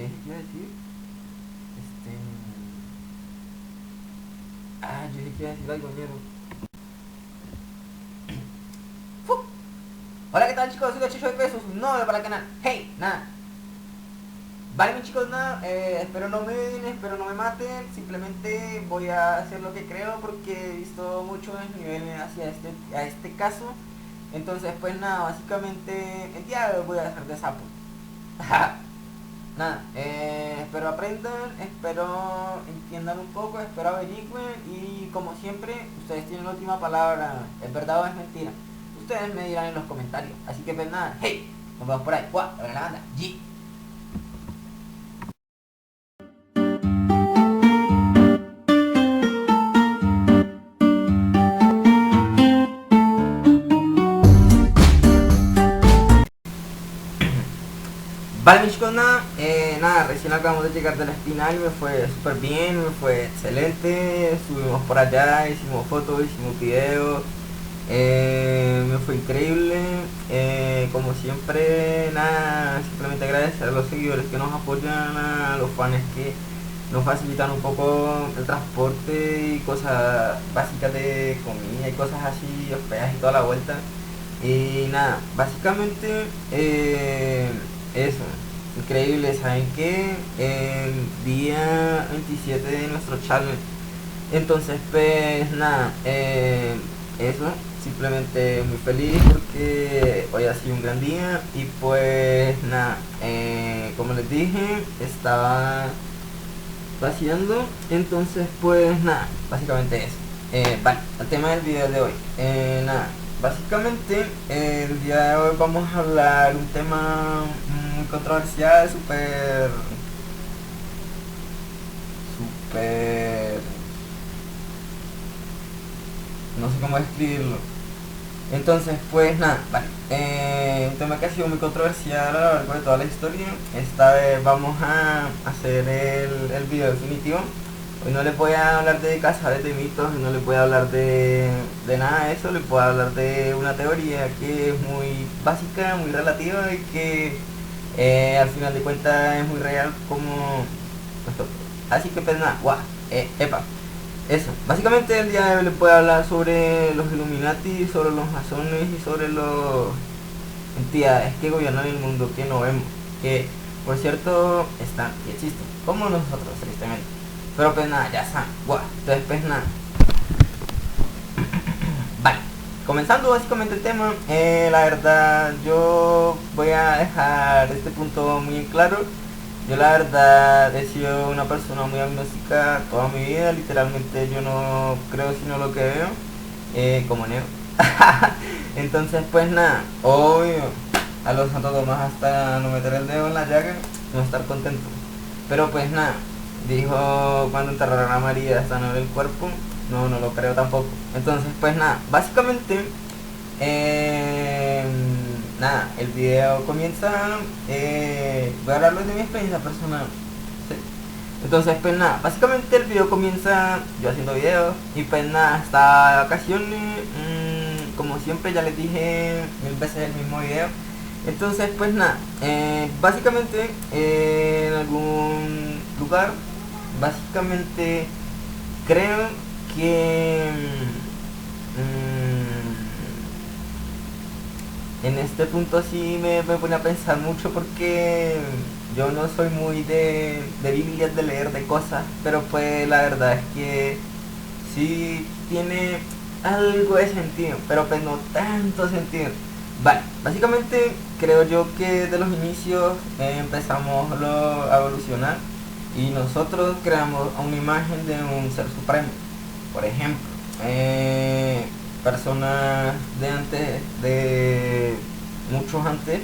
¿qué iba a decir? Este... yo dije que iba a decir algo, mierda. ¡Fu! Hola, ¿qué tal, chicos? Soy Chacho de Pesos, un nuevo para el canal. Hey, nada. Vale, mis chicos, nada, espero no me den, espero no me maten. Simplemente voy a hacer lo que creo porque he visto muchos niveles hacia este caso. Entonces, pues nada, básicamente el día de hoy voy a dejar de sapo. Nada, espero aprendan, espero entiendan un poco, espero averigüen y como siempre, ustedes tienen la última palabra, ¿es verdad o es mentira? Ustedes me dirán en los comentarios. Así que pues nada, hey, nos vemos por ahí. ¡Guau! La banda, G. Vale, mis chicos, nada, nada, recién acabamos de llegar de la espinal y me fue súper bien, me fue excelente. Estuvimos por allá, hicimos fotos, hicimos videos, me fue increíble. Como siempre, nada, simplemente agradecer a los seguidores que nos apoyan, a los fans que nos facilitan un poco el transporte y cosas básicas de comida y cosas así, hospedaje y toda la vuelta. Y nada, básicamente eso, increíble. ¿Saben qué? El día 27 de nuestro challenge. Entonces, pues nada, eso, simplemente muy feliz porque hoy ha sido un gran día. Y pues nada, como les dije, estaba vaciando. Entonces, pues nada, básicamente eso. Vale, el tema del video de hoy. Nada, básicamente el día de hoy vamos a hablar un tema muy controversial, súper, no sé cómo describirlo. Entonces, pues nada, vale. Un tema que ha sido muy controversial a lo largo de toda la historia. Esta vez vamos a hacer el video definitivo. Hoy no les voy a hablar de cazadores de mitos, no les voy a hablar de nada de eso. Les voy a hablar de una teoría que es muy básica, muy relativa y que al final de cuentas es muy real como nosotros. Así que pues nada, guau, epa. Eso, básicamente el día de hoy les puedo hablar sobre los Illuminati, sobre los masones y sobre las entidades que gobiernan el mundo que no vemos, que por cierto están y existen, como nosotros tristemente. Pero pues nada, ya saben, guau, entonces pues nada. Vale, comenzando básicamente el tema, la verdad yo voy a dejar este punto muy en claro. Yo la verdad he sido una persona muy agnóstica toda mi vida, literalmente yo no creo sino lo que veo, como Neo. Entonces pues nada, obvio, a los Santo Tomás hasta no meter el dedo en la llaga, no estar contento. Pero pues nada, dijo cuando enterraron a María hasta no ver el cuerpo, no, no lo creo tampoco. Entonces pues nada, básicamente nada, el video comienza, voy a hablarles de mi experiencia personal, ¿sí? Entonces pues nada, básicamente el video comienza yo haciendo videos y pues nada, hasta de vacaciones, como siempre ya les dije mil veces el mismo video. Entonces pues nada, básicamente en algún lugar, básicamente creo que en este punto sí me pone a pensar mucho porque yo no soy muy de Biblias, de leer de cosas, pero pues la verdad es que sí tiene algo de sentido, pero pues no tanto sentido. Vale, básicamente creo yo que de los inicios empezamos a evolucionar y nosotros creamos una imagen de un ser supremo. Por ejemplo, personas de antes, de muchos antes,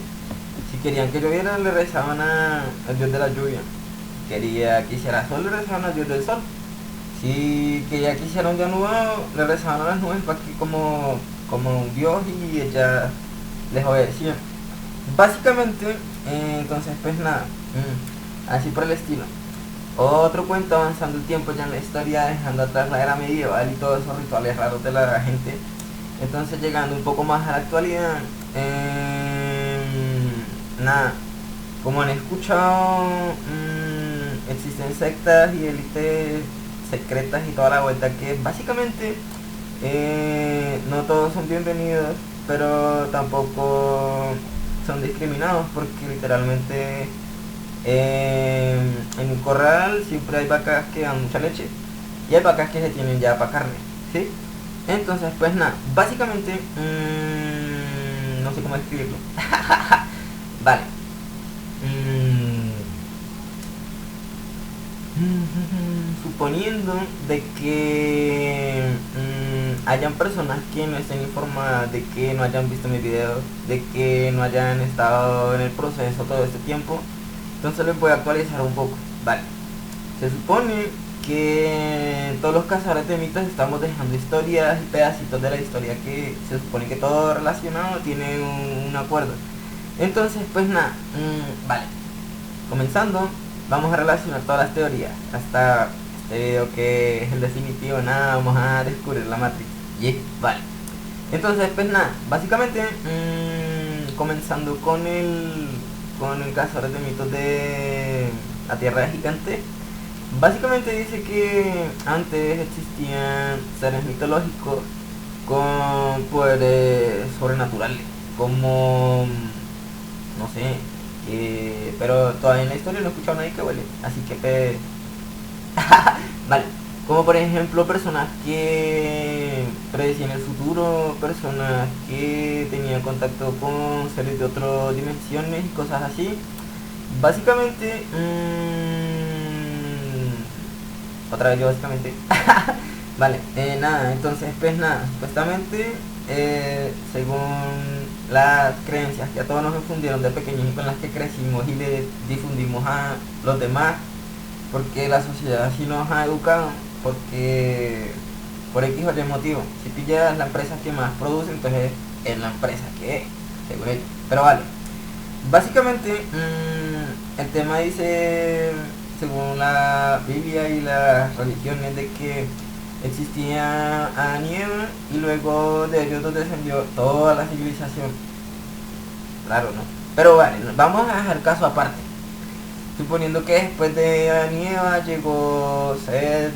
si querían que lloviera le rezaban al dios de la lluvia. Quería que hiciera sol le rezaban al dios del sol. Si quería que hiciera un día nublado le rezaban a las nubes para que como un dios y ella les obedecía. Básicamente, entonces pues nada, así por el estilo. Otro cuento avanzando el tiempo ya en la historia, dejando atrás la era medieval y todos esos rituales raros de la gente. Entonces llegando un poco más a la actualidad, nada, como han escuchado, existen sectas y élites secretas y toda la vuelta, que básicamente no todos son bienvenidos, pero tampoco son discriminados, porque literalmente en un corral siempre hay vacas que dan mucha leche y hay vacas que se tienen ya para carne, ¿sí? Entonces, pues nada, básicamente, no sé cómo escribirlo. Vale. Suponiendo de que hayan personas que no estén informadas, de que no hayan visto mis videos, de que no hayan estado en el proceso todo este tiempo, entonces les voy a actualizar un poco. Vale. Se supone que en todos los cazadores de mitos estamos dejando historias y pedacitos de la historia que se supone que todo relacionado tiene un acuerdo. Entonces, pues nada, vale. Comenzando, vamos a relacionar todas las teorías hasta este video que es el definitivo. Nada, vamos a descubrir la Matrix. Vale. Entonces, pues nada, básicamente, comenzando con el cazador de mitos de la Tierra Gigante. Básicamente dice que antes existían seres mitológicos con poderes sobrenaturales, como, no sé, pero todavía en la historia no he escuchado a nadie que huele, así que vale, como por ejemplo personas que predecían el futuro, personas que tenían contacto con seres de otras dimensiones y cosas así. Básicamente, otra vez yo básicamente. Vale, nada, entonces pues nada, supuestamente, según las creencias que a todos nos infundieron de pequeños y con las que crecimos y le difundimos a los demás, porque la sociedad así nos ha educado, porque por X o Y motivo, si pillas la empresa que más produce, entonces es la empresa que es, según ellos. Pero vale, básicamente, el tema dice, según la Biblia y las religiones, de que existía Adán y Eva y luego de ellos dos descendió toda la civilización. Claro, ¿no? Pero vale, vamos a dejar caso aparte. Suponiendo que después de Adán y Eva llegó Seth,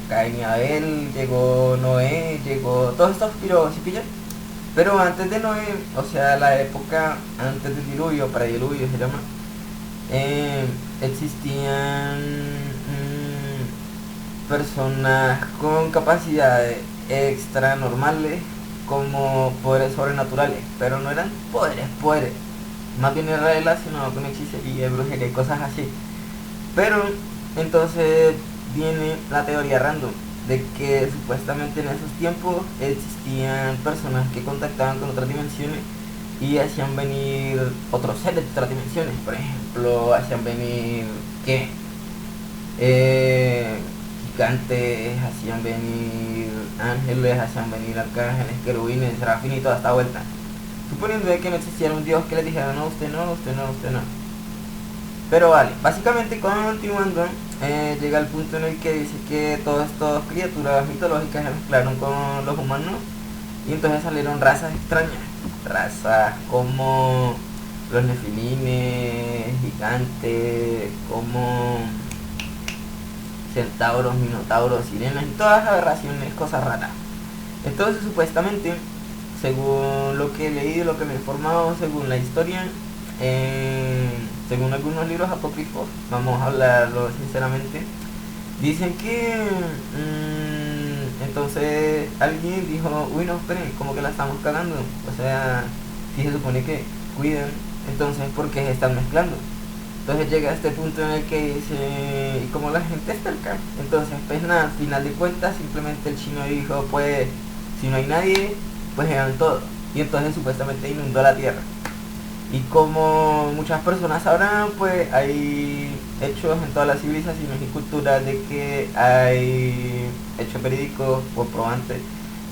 Caín y Abel, llegó Noé, llegó todos estos piros, ¿sí pillan? Pero antes de Noé, o sea, la época antes del diluvio, para diluvio se llama, existían personas con capacidades extra normales, como poderes sobrenaturales, pero no eran poderes, más bien era relacionado con hechicería, brujería y cosas así. Pero entonces viene la teoría random de que supuestamente en esos tiempos existían personas que contactaban con otras dimensiones y hacían venir otros seres de otras dimensiones. Por ejemplo, hacían venir, ¿qué? Gigantes, hacían venir ángeles, hacían venir arcángeles, querubines, serafines y toda esta vuelta. Suponiendo de que no existiera un dios que les dijera no, usted no, usted no, usted no. Pero vale, básicamente continuando, llega el punto en el que dice que todas estas criaturas mitológicas se mezclaron con los humanos y entonces salieron razas extrañas, razas como los nefilines, gigantes, como centauros, minotauros, sirenas y todas las aberraciones, cosas raras. Entonces supuestamente, según lo que he leído, lo que me he informado, según la historia, según algunos libros apócrifos, vamos a hablarlo sinceramente, dicen que entonces alguien dijo, uy no, esperen, como que la estamos cagando, o sea, si se supone que cuiden, entonces ¿por qué se están mezclando? Entonces llega a este punto en el que dice, y como la gente está cerca, entonces pues nada, al final de cuentas simplemente el chino dijo, pues si no hay nadie, pues eran todos, y entonces supuestamente inundó la tierra. Y como muchas personas sabrán, pues hay hechos en todas las civilizaciones y culturas de que hay hechos verídicos o probantes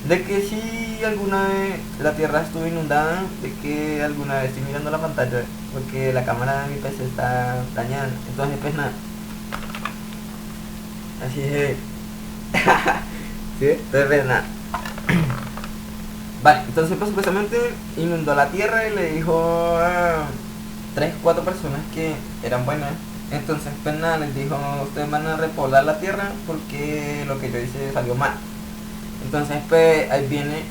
de que si alguna vez la tierra estuvo inundada, de que alguna vez estoy mirando la pantalla porque la cámara de mi PC está dañada, entonces pues nada, así es. ¿Sí? Entonces pues nada. Vale, entonces pues supuestamente inundó la tierra y le dijo 3, 4 personas que eran buenas. Entonces pues nada, les dijo, ustedes van a repoblar la tierra porque lo que yo hice salió mal. Entonces pues ahí viene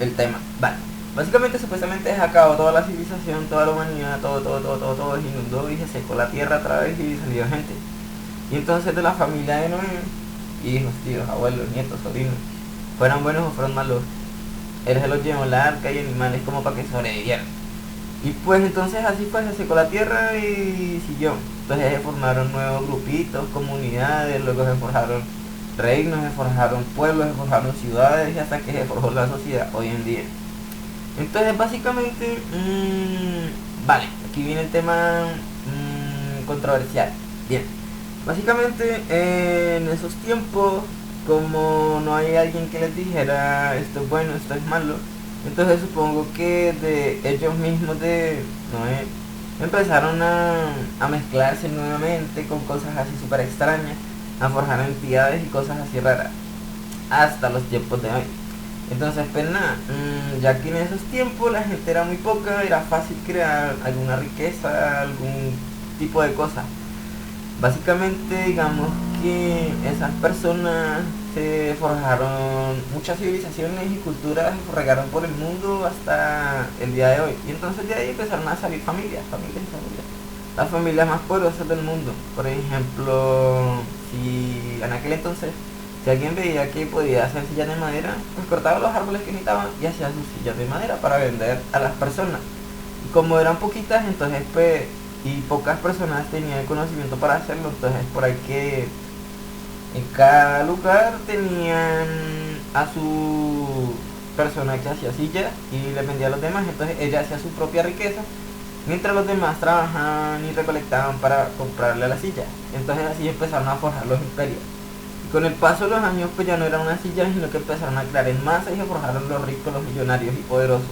el tema. Vale. Básicamente supuestamente se acabó toda la civilización, toda la humanidad, todo se inundó y se secó la tierra otra vez y salió gente. Y entonces de la familia de Noé, hijos, tíos, abuelos, nietos, sobrinos, fueran buenos o fueron malos, él se los llevó en la arca y animales como para que sobrevivieran. Y pues entonces así fue, se secó la tierra y siguió. Entonces se formaron nuevos grupitos, comunidades, luego se forjaron reinos, se forjaron pueblos, se forjaron ciudades y hasta que se forjó la sociedad hoy en día. Entonces básicamente, vale, aquí viene el tema controversial. Bien, básicamente en esos tiempos, como no hay alguien que les dijera esto es bueno, esto es malo, entonces supongo que de ellos mismos de Noé empezaron a mezclarse nuevamente con cosas así súper extrañas, a forjar entidades y cosas así raras, hasta los tiempos de hoy. Entonces pues nada, ya que en esos tiempos la gente era muy poca, era fácil crear alguna riqueza, algún tipo de cosa. Básicamente digamos que esas personas se forjaron muchas civilizaciones y culturas, se regaron por el mundo hasta el día de hoy. Y entonces de ahí empezaron a salir familias, familias y familias. Las familias más poderosas del mundo. Por ejemplo, si en aquel entonces, si alguien veía que podía hacer sillas de madera, pues cortaba los árboles que necesitaban y hacía sus sillas de madera para vender a las personas. Y como eran poquitas, entonces pues y pocas personas tenían el conocimiento para hacerlo, entonces por ahí que en cada lugar tenían a su persona que hacía silla y le vendía a los demás, entonces ella hacía su propia riqueza mientras los demás trabajaban y recolectaban para comprarle la silla. Entonces así empezaron a forjar los imperios y con el paso de los años pues ya no era una silla, sino que empezaron a crear en masa y se forjaron los ricos, los millonarios y poderosos.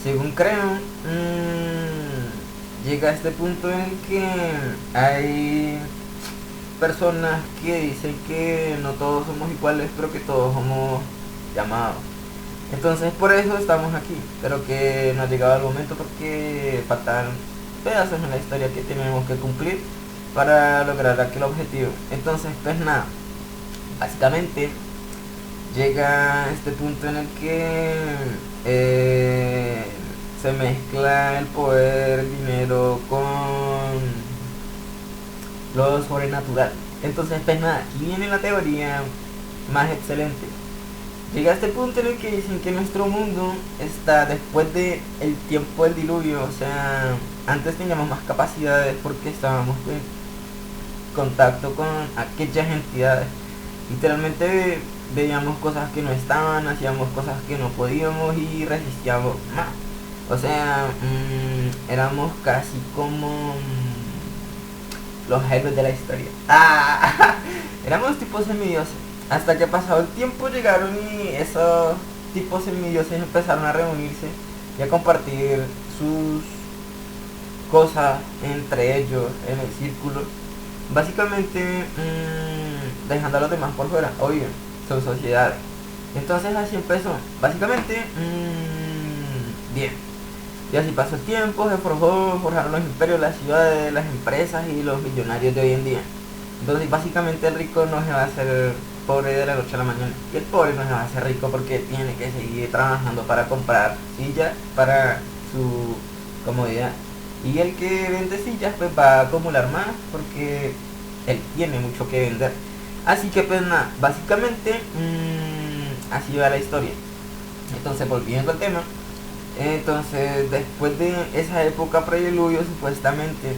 Según creo, llega a este punto en el que hay personas que dicen que no todos somos iguales, pero que todos somos llamados. Entonces por eso estamos aquí, pero que no ha llegado el momento porque faltan pedazos en la historia que tenemos que cumplir para lograr aquel objetivo. Entonces pues nada, básicamente llega este punto en el que se mezcla el poder, el dinero con lo sobrenatural. Entonces pues nada, aquí viene la teoría más excelente. Llega a este punto en el que dicen que nuestro mundo está después de el tiempo del diluvio, o sea, antes teníamos más capacidades porque estábamos en contacto con aquellas entidades. Literalmente veíamos cosas que no estaban, hacíamos cosas que no podíamos y resistíamos más. O sea, éramos casi como los héroes de la historia. Éramos tipos semidioses. Hasta que pasado el tiempo llegaron y esos tipos semidioses empezaron a reunirse y a compartir sus cosas entre ellos en el círculo. Básicamente dejando a los demás por fuera, obvio, son sociedades. Entonces así empezó. Básicamente, bien. Y así pasó el tiempo, forjaron los imperios, las ciudades, las empresas y los millonarios de hoy en día. Entonces básicamente el rico no se va a hacer pobre de la noche a la mañana. Y el pobre no se va a hacer rico porque tiene que seguir trabajando para comprar sillas para su comodidad. Y el que vende sillas pues va a acumular más porque él tiene mucho que vender. Así que pues nada, básicamente así va la historia. Entonces volviendo al tema. Entonces después de esa época prediluvio supuestamente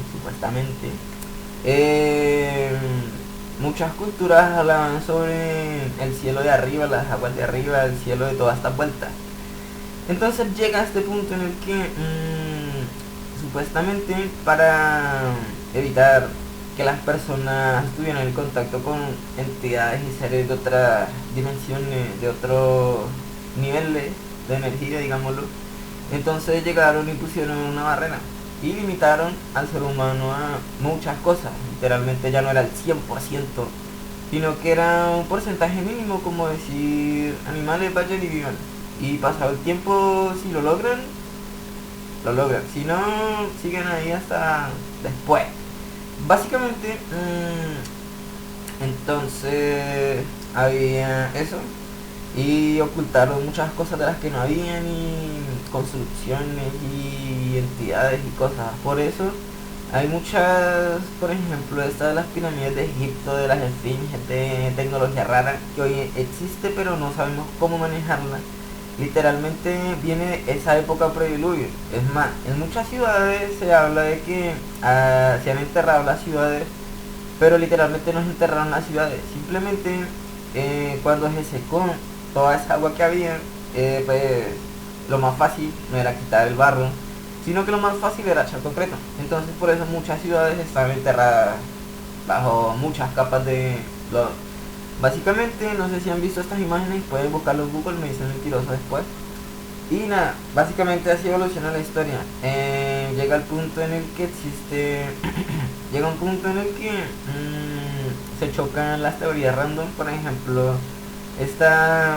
muchas culturas hablaban sobre el cielo de arriba, las aguas de arriba, el cielo de todas estas vueltas. Entonces llega a este punto en el que supuestamente para evitar que las personas tuvieran el contacto con entidades y seres de otras dimensiones, de otros niveles de energía, digámoslo, entonces llegaron y pusieron una barrera y limitaron al ser humano a muchas cosas. Literalmente ya no era el 100%, sino que era un porcentaje mínimo, como decir animales vayan y vivan, y pasado el tiempo si lo logran lo logran. Si no, siguen ahí hasta después. Básicamente, entonces había eso y ocultaron muchas cosas de las que no habían y construcciones y entidades y cosas. Por eso hay muchas, por ejemplo, esta de las pirámides de Egipto, de las esfinges, de tecnología rara que hoy existe pero no sabemos cómo manejarla. Literalmente viene de esa época prediluvio. Es más, en muchas ciudades se habla de que se han enterrado las ciudades, pero literalmente no se enterraron las ciudades. Simplemente cuando se secó toda esa agua que había, pues lo más fácil no era quitar el barro, sino que lo más fácil era echar concreto. Entonces por eso muchas ciudades están enterradas bajo muchas capas de lodo. Básicamente, no sé si han visto estas imágenes, pueden buscarlo en Google, me dicen mentiroso después. Y nada, básicamente así evoluciona la historia. Llega el punto en el que existe... llega un punto en el que se chocan las teorías random. Por ejemplo, esta...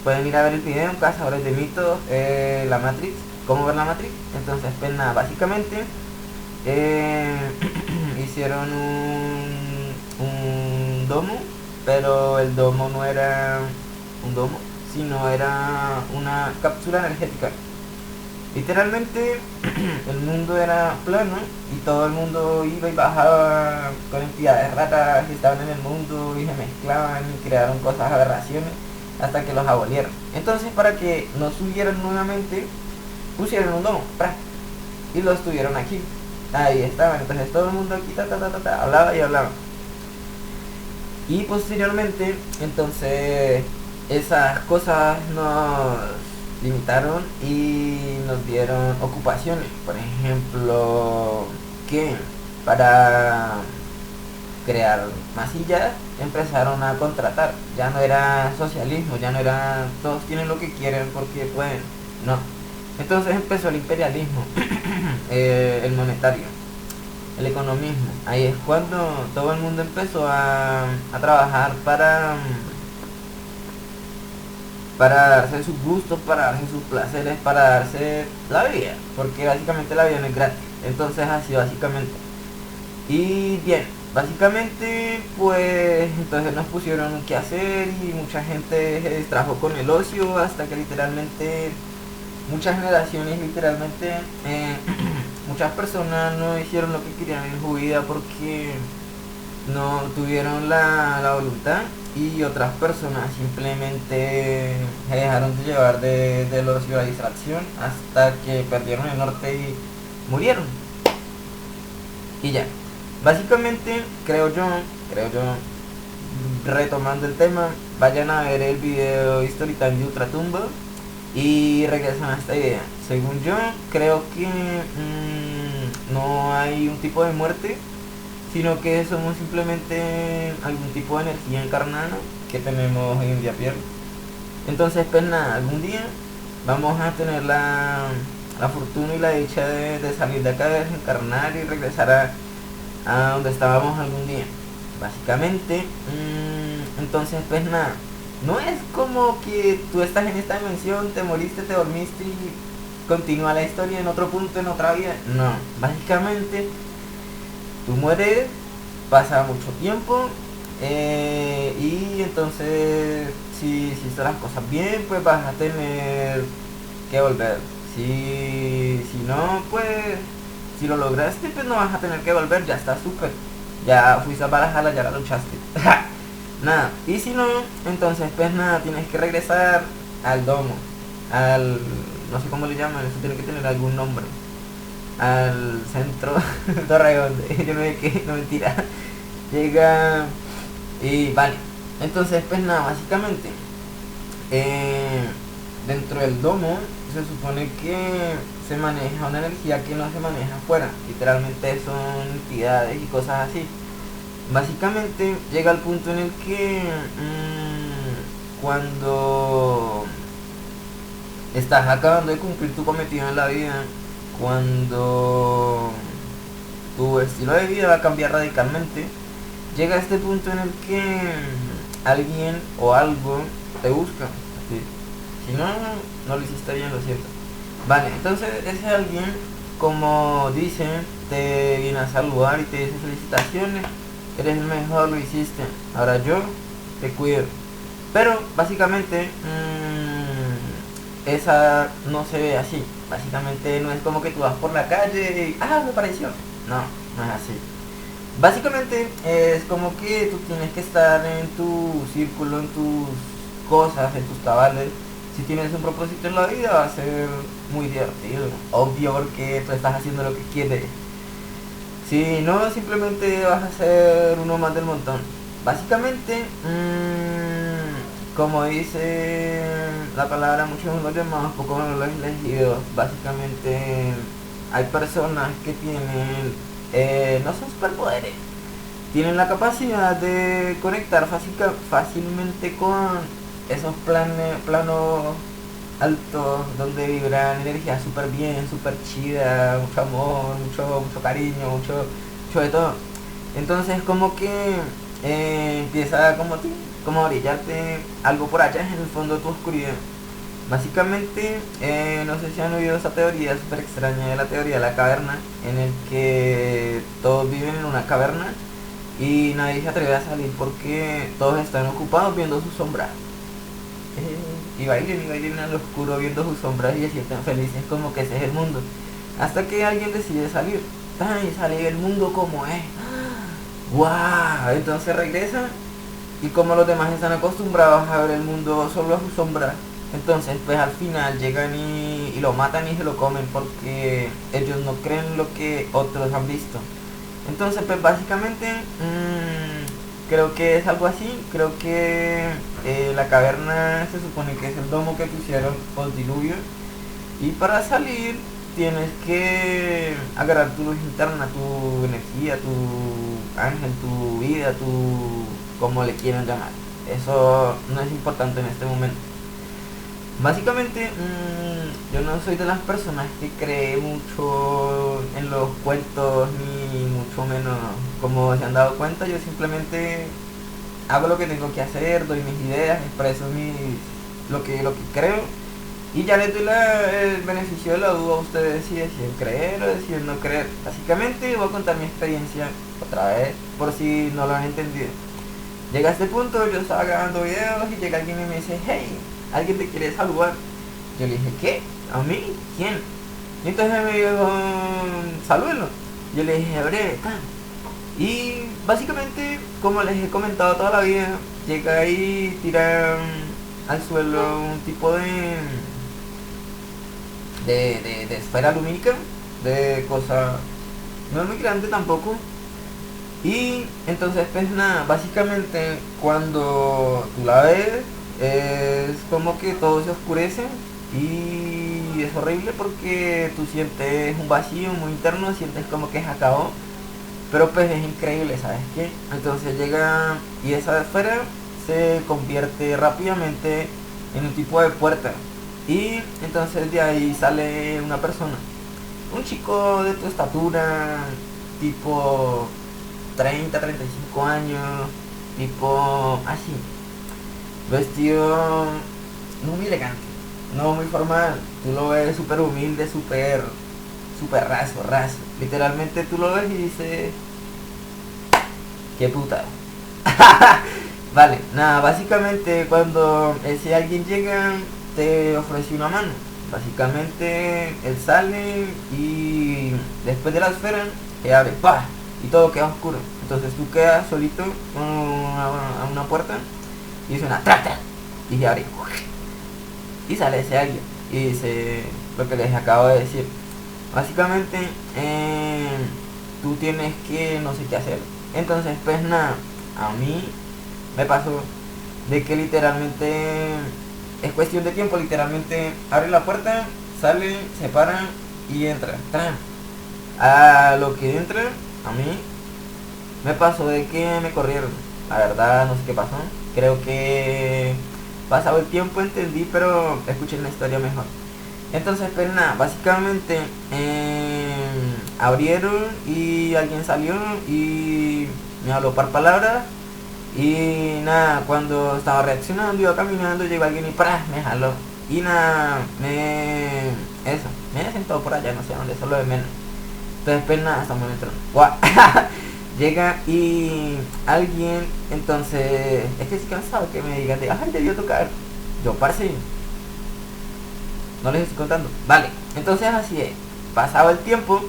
pueden ir a ver el video, Cazadores de Mitos, la Matrix. ¿Cómo ver la Matrix? Entonces, pues nada, básicamente hicieron un domo, pero el domo no era un domo, sino era una cápsula energética. Literalmente el mundo era plano y todo el mundo iba y bajaba con entidades raras que estaban en el mundo y se mezclaban y crearon cosas, aberraciones, hasta que los abolieron. Entonces, para que no subieran nuevamente, pusieron un domo y los tuvieron aquí. Ahí estaban, entonces todo el mundo aquí hablaba y hablaba. Y posteriormente, entonces, esas cosas nos limitaron y nos dieron ocupaciones. Por ejemplo, que para crear masillas empezaron a contratar. Ya no era socialismo, ya no era todos tienen lo que quieren porque pueden. No. Entonces empezó el imperialismo, el monetario, el economismo. Ahí es cuando todo el mundo empezó a trabajar para darse sus gustos, para darse sus placeres, para darse la vida, porque básicamente la vida no es gratis. Entonces así básicamente. Y bien, básicamente pues entonces nos pusieron qué hacer y mucha gente se distrajo con el ocio hasta que literalmente muchas generaciones muchas personas no hicieron lo que querían en su vida porque no tuvieron la voluntad, y otras personas simplemente se dejaron de llevar del ocio a la distracción hasta que perdieron el norte y murieron. Y ya, básicamente creo yo, retomando el tema, vayan a ver el video Storytime de Ultratumba y regresan a esta idea. Según yo, creo que no hay un tipo de muerte, sino que somos simplemente algún tipo de energía encarnada que tenemos hoy en día pierde. Entonces, pues nada, algún día vamos a tener la fortuna y la dicha de salir de acá, de desencarnar y regresar a donde estábamos algún día. Básicamente, entonces, pues nada. No es como que tú estás en esta dimensión, te moriste, te dormiste y continúa la historia en otro punto, en otra vida. No, básicamente tú mueres, pasa mucho tiempo y entonces si hiciste las cosas bien, pues vas a tener que volver. Si no, pues si lo lograste, pues no vas a tener que volver, ya está súper. Ya fuiste a Valhalla, ya la luchaste. Nada, y si no, entonces pues nada, tienes que regresar al domo, no sé cómo le llaman, eso tiene que tener algún nombre, al centro Torreón, yo no sé qué, no, mentira, llega y vale, entonces pues nada, básicamente, dentro del domo se supone que se maneja una energía que no se maneja afuera, literalmente son entidades y cosas así. Básicamente llega al punto en el que cuando estás acabando de cumplir tu cometido en la vida, cuando tu estilo de vida va a cambiar radicalmente, llega a este punto en el que alguien o algo te busca. ¿Sí? Si no, no lo hiciste bien, lo siento. Vale, entonces ese alguien, como dicen, te viene a saludar y te dice felicitaciones, eres el mejor, lo hiciste, ahora yo te cuido. Pero básicamente esa no se ve así. Básicamente no es como que tú vas por la calle y me pareció. No, no es así. Básicamente es como que tú tienes que estar en tu círculo, en tus cosas, en tus cabales. Si tienes un propósito en la vida va a ser muy divertido. Obvio porque tú estás haciendo lo que quieres. Si no, simplemente vas a ser uno más del montón. Básicamente, como dice la palabra, muchos son los llamados, pocos son los elegidos. Básicamente, hay personas que tienen, no son superpoderes, tienen la capacidad de conectar fácilmente con esos planos altos donde vibran energía súper bien, súper chida, mucho amor, mucho cariño, mucho de todo. Entonces como que empieza como a brillarte algo por allá en el fondo de tu oscuridad. Básicamente, no sé si han oído esa teoría súper extraña de la teoría de la caverna, en el que todos viven en una caverna y nadie se atreve a salir porque todos están ocupados viendo sus sombras. Y bailen al oscuro viendo sus sombras y se sienten felices como que ese es el mundo. Hasta que alguien decide salir. Y sale el mundo como es. ¡Wow! Entonces regresan y como los demás están acostumbrados a ver el mundo solo a sus sombras, entonces pues al final llegan y lo matan y se lo comen porque ellos no creen lo que otros han visto. Entonces pues básicamente creo que es algo así. Creo que la caverna se supone que es el domo que pusieron post diluvio y para salir tienes que agarrar tu luz interna, tu energía, tu ángel, tu vida, tu como le quieran llamar. Eso no es importante en este momento. Básicamente, yo no soy de las personas que cree mucho en los cuentos, ni mucho menos. Como se han dado cuenta, yo simplemente hago lo que tengo que hacer, doy mis ideas, expreso lo que creo. Y ya les doy el beneficio de la duda a ustedes si deciden creer o deciden no creer. Básicamente voy a contar mi experiencia otra vez, por si no lo han entendido. Llega a este punto, yo estaba grabando videos y llega alguien y me dice, hey, alguien te quiere saludar. Yo le dije, ¿qué? ¿A mí? ¿Quién? Y entonces me dijo, salúdenlo. Yo le dije, breve, y básicamente, como les he comentado toda la vida, llega ahí, tira al suelo un tipo de esfera lumínica, de cosa no es muy grande tampoco. Y entonces pues nada, básicamente cuando tú la ves es como que todo se oscurece y es horrible porque tú sientes un vacío muy interno, sientes como que se acabó, pero pues es increíble, ¿sabes qué? Entonces llega y esa esfera se convierte rápidamente en un tipo de puerta y entonces de ahí sale una persona, un chico de tu estatura, tipo 30, 35 años, tipo así, vestido no muy elegante, no muy formal, tú lo ves súper humilde, súper raso, literalmente tú lo ves y dices, qué puta. Vale, nada, básicamente cuando ese alguien llega te ofrece una mano. Básicamente él sale y después de la esfera se abre, ¡pah! Y todo queda oscuro. Entonces tú quedas solito con una puerta y suena ¡trac! Y se abre y sale ese alguien y dice lo que les acabo de decir. Básicamente tú tienes que no sé qué hacer. Entonces pues nada, a mí me pasó de que literalmente es cuestión de tiempo. Literalmente abre la puerta, sale, se para y entra. ¡Tran! A lo que entra, a mí me pasó de que me corrieron. La verdad no sé qué pasó. Creo que pasado el tiempo entendí, pero escuché la historia mejor. Entonces pues nada, básicamente abrieron y alguien salió y me habló par palabras. Y nada, cuando estaba reaccionando, iba caminando, llegó alguien y ¡prá! Me jaló. Y nada, me he sentado por allá, no sé dónde, solo de menos. Entonces pues nada, estamos entrando. ¡Guau! Llega y alguien, entonces, es que estoy cansado que me digan de, ay, debió tocar. Yo, parce, no les estoy contando. Vale, entonces así es. Pasado el tiempo,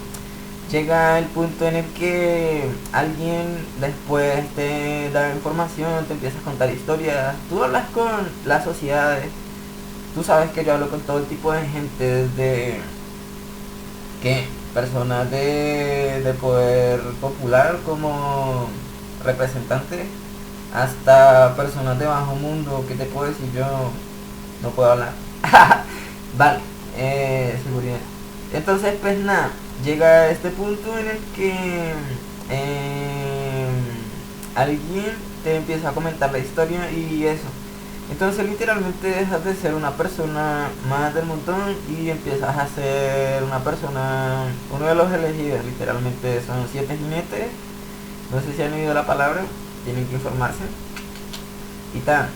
llega el punto en el que alguien después te da información, te empieza a contar historias. Tú hablas con las sociedades. Tú sabes que yo hablo con todo tipo de gente, desde que personas de poder popular como representantes hasta personas de bajo mundo. ¿Qué te puedo decir? Yo no puedo hablar. Vale, seguridad. Entonces pues nada, llega este punto en el que eh, alguien te empieza a comentar la historia y eso. Entonces literalmente dejas de ser una persona más del montón y empiezas a ser una persona, uno de los elegidos. Literalmente son 7 jinetes. No sé si han oído la palabra, tienen que informarse. Y tal,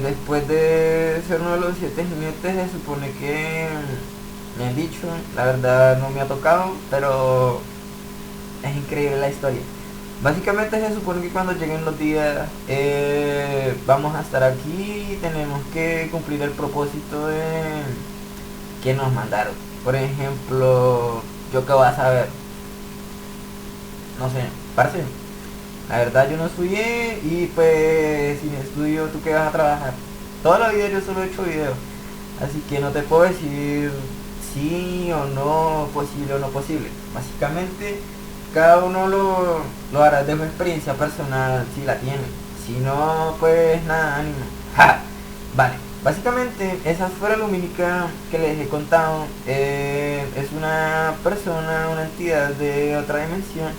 después de ser uno de los 7 jinetes se supone que me han dicho, la verdad no me ha tocado, pero es increíble la historia. Básicamente se supone que cuando lleguen los días vamos a estar aquí y tenemos que cumplir el propósito de que nos mandaron. Por ejemplo, yo qué voy a saber, no sé, parce. La verdad yo no estudié y pues sin estudio tú qué vas a trabajar. Toda la vida yo solo he hecho videos. Así que no te puedo decir sí o no, posible o no posible. Básicamente cada uno lo hará de su experiencia personal si la tiene. Si no, pues nada, ánimo. Ja. Vale, básicamente esa fue la lumínica que les he contado. Es una persona, una entidad de otra dimensión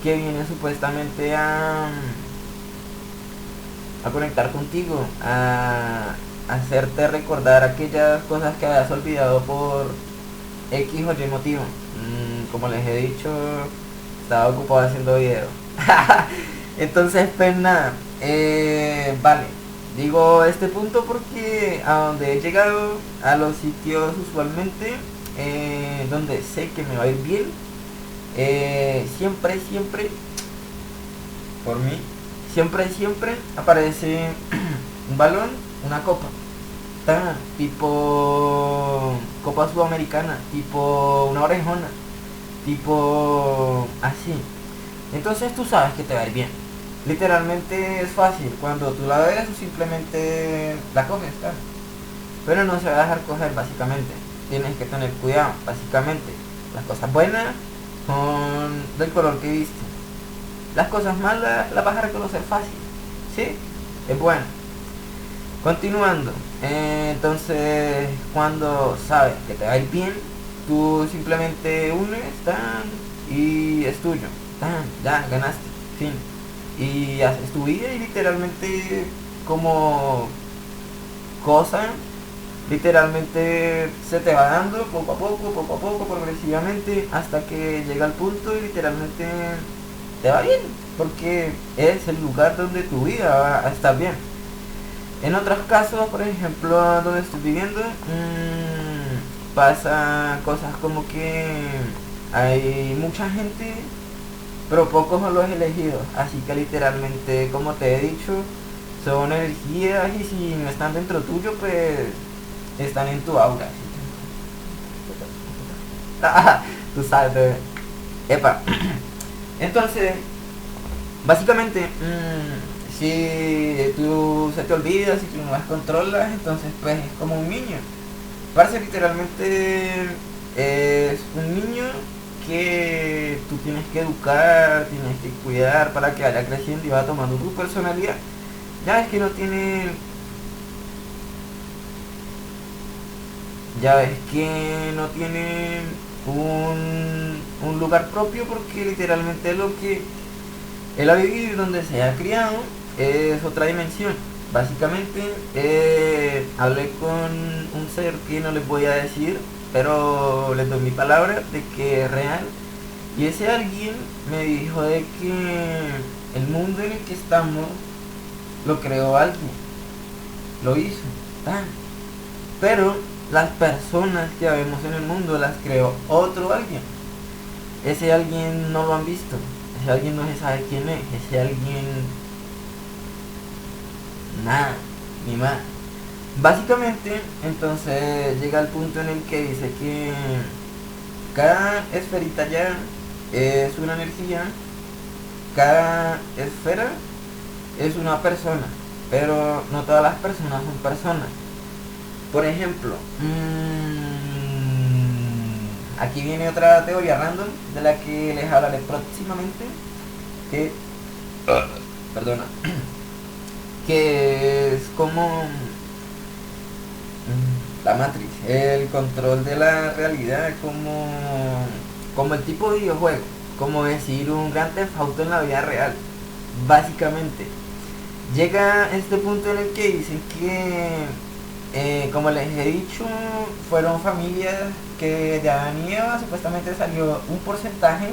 que viene supuestamente a conectar contigo, a hacerte recordar aquellas cosas que hayas olvidado por X o Y motivo. Como les he dicho, estaba ocupado haciendo videos. Entonces pues nada, vale, digo este punto porque a donde he llegado, a los sitios usualmente donde sé que me va a ir bien, siempre por mí, siempre aparece un balón, una copa, tipo copa sudamericana, tipo una orejona, tipo así. Entonces tú sabes que te va a ir bien. Literalmente es fácil, cuando tú la ves simplemente la coges, ¿sabes? Pero no se va a dejar coger básicamente. Tienes que tener cuidado, básicamente. Las cosas buenas son del color que viste. Las cosas malas las vas a reconocer fácil. ¿Sí? Es bueno. Continuando. Entonces, cuando sabes que te va a ir bien, tú simplemente unes, y es tuyo. Ya, ganaste. Fin. Y haces tu vida y literalmente como cosa, literalmente se te va dando poco a poco, progresivamente, hasta que llega al punto y literalmente te va bien, porque es el lugar donde tu vida va a estar bien. En otros casos, por ejemplo, donde estoy viviendo, pasa cosas como que hay mucha gente, pero pocos son los elegidos. Así que literalmente, como te he dicho, son energías y si no están dentro tuyo, pues están en tu aura. Tú sabes, bebé. Epa. Entonces, básicamente, si tú se te olvida, si tú no las controlas, entonces pues es como un niño. Parece literalmente es un niño que tú tienes que educar, tienes que cuidar para que vaya creciendo y vaya tomando tu personalidad. Ya ves que no tiene, ya ves que no tiene un lugar propio, porque literalmente lo que él ha vivido y donde se ha criado es otra dimensión. Básicamente hablé con un ser que no les voy a decir, pero les doy mi palabra de que es real. Y ese alguien me dijo de que el mundo en el que estamos lo creó alguien, lo hizo, Pero las personas que vemos en el mundo las creó otro alguien. Ese alguien no lo han visto, ese alguien no se sabe quién es, ese alguien nada, ni más. Básicamente, entonces llega el punto en el que dice que cada esferita ya es una energía, cada esfera es una persona, pero no todas las personas son personas. Por ejemplo, aquí viene otra teoría random de la que les hablaré próximamente, que, perdona, que es como la Matrix, el control de la realidad, como el tipo de videojuego, como decir un gran Theft Auto en la vida real. Básicamente, llega este punto en el que dicen que, como les he dicho, fueron familias que de Adán y Eva supuestamente salió un porcentaje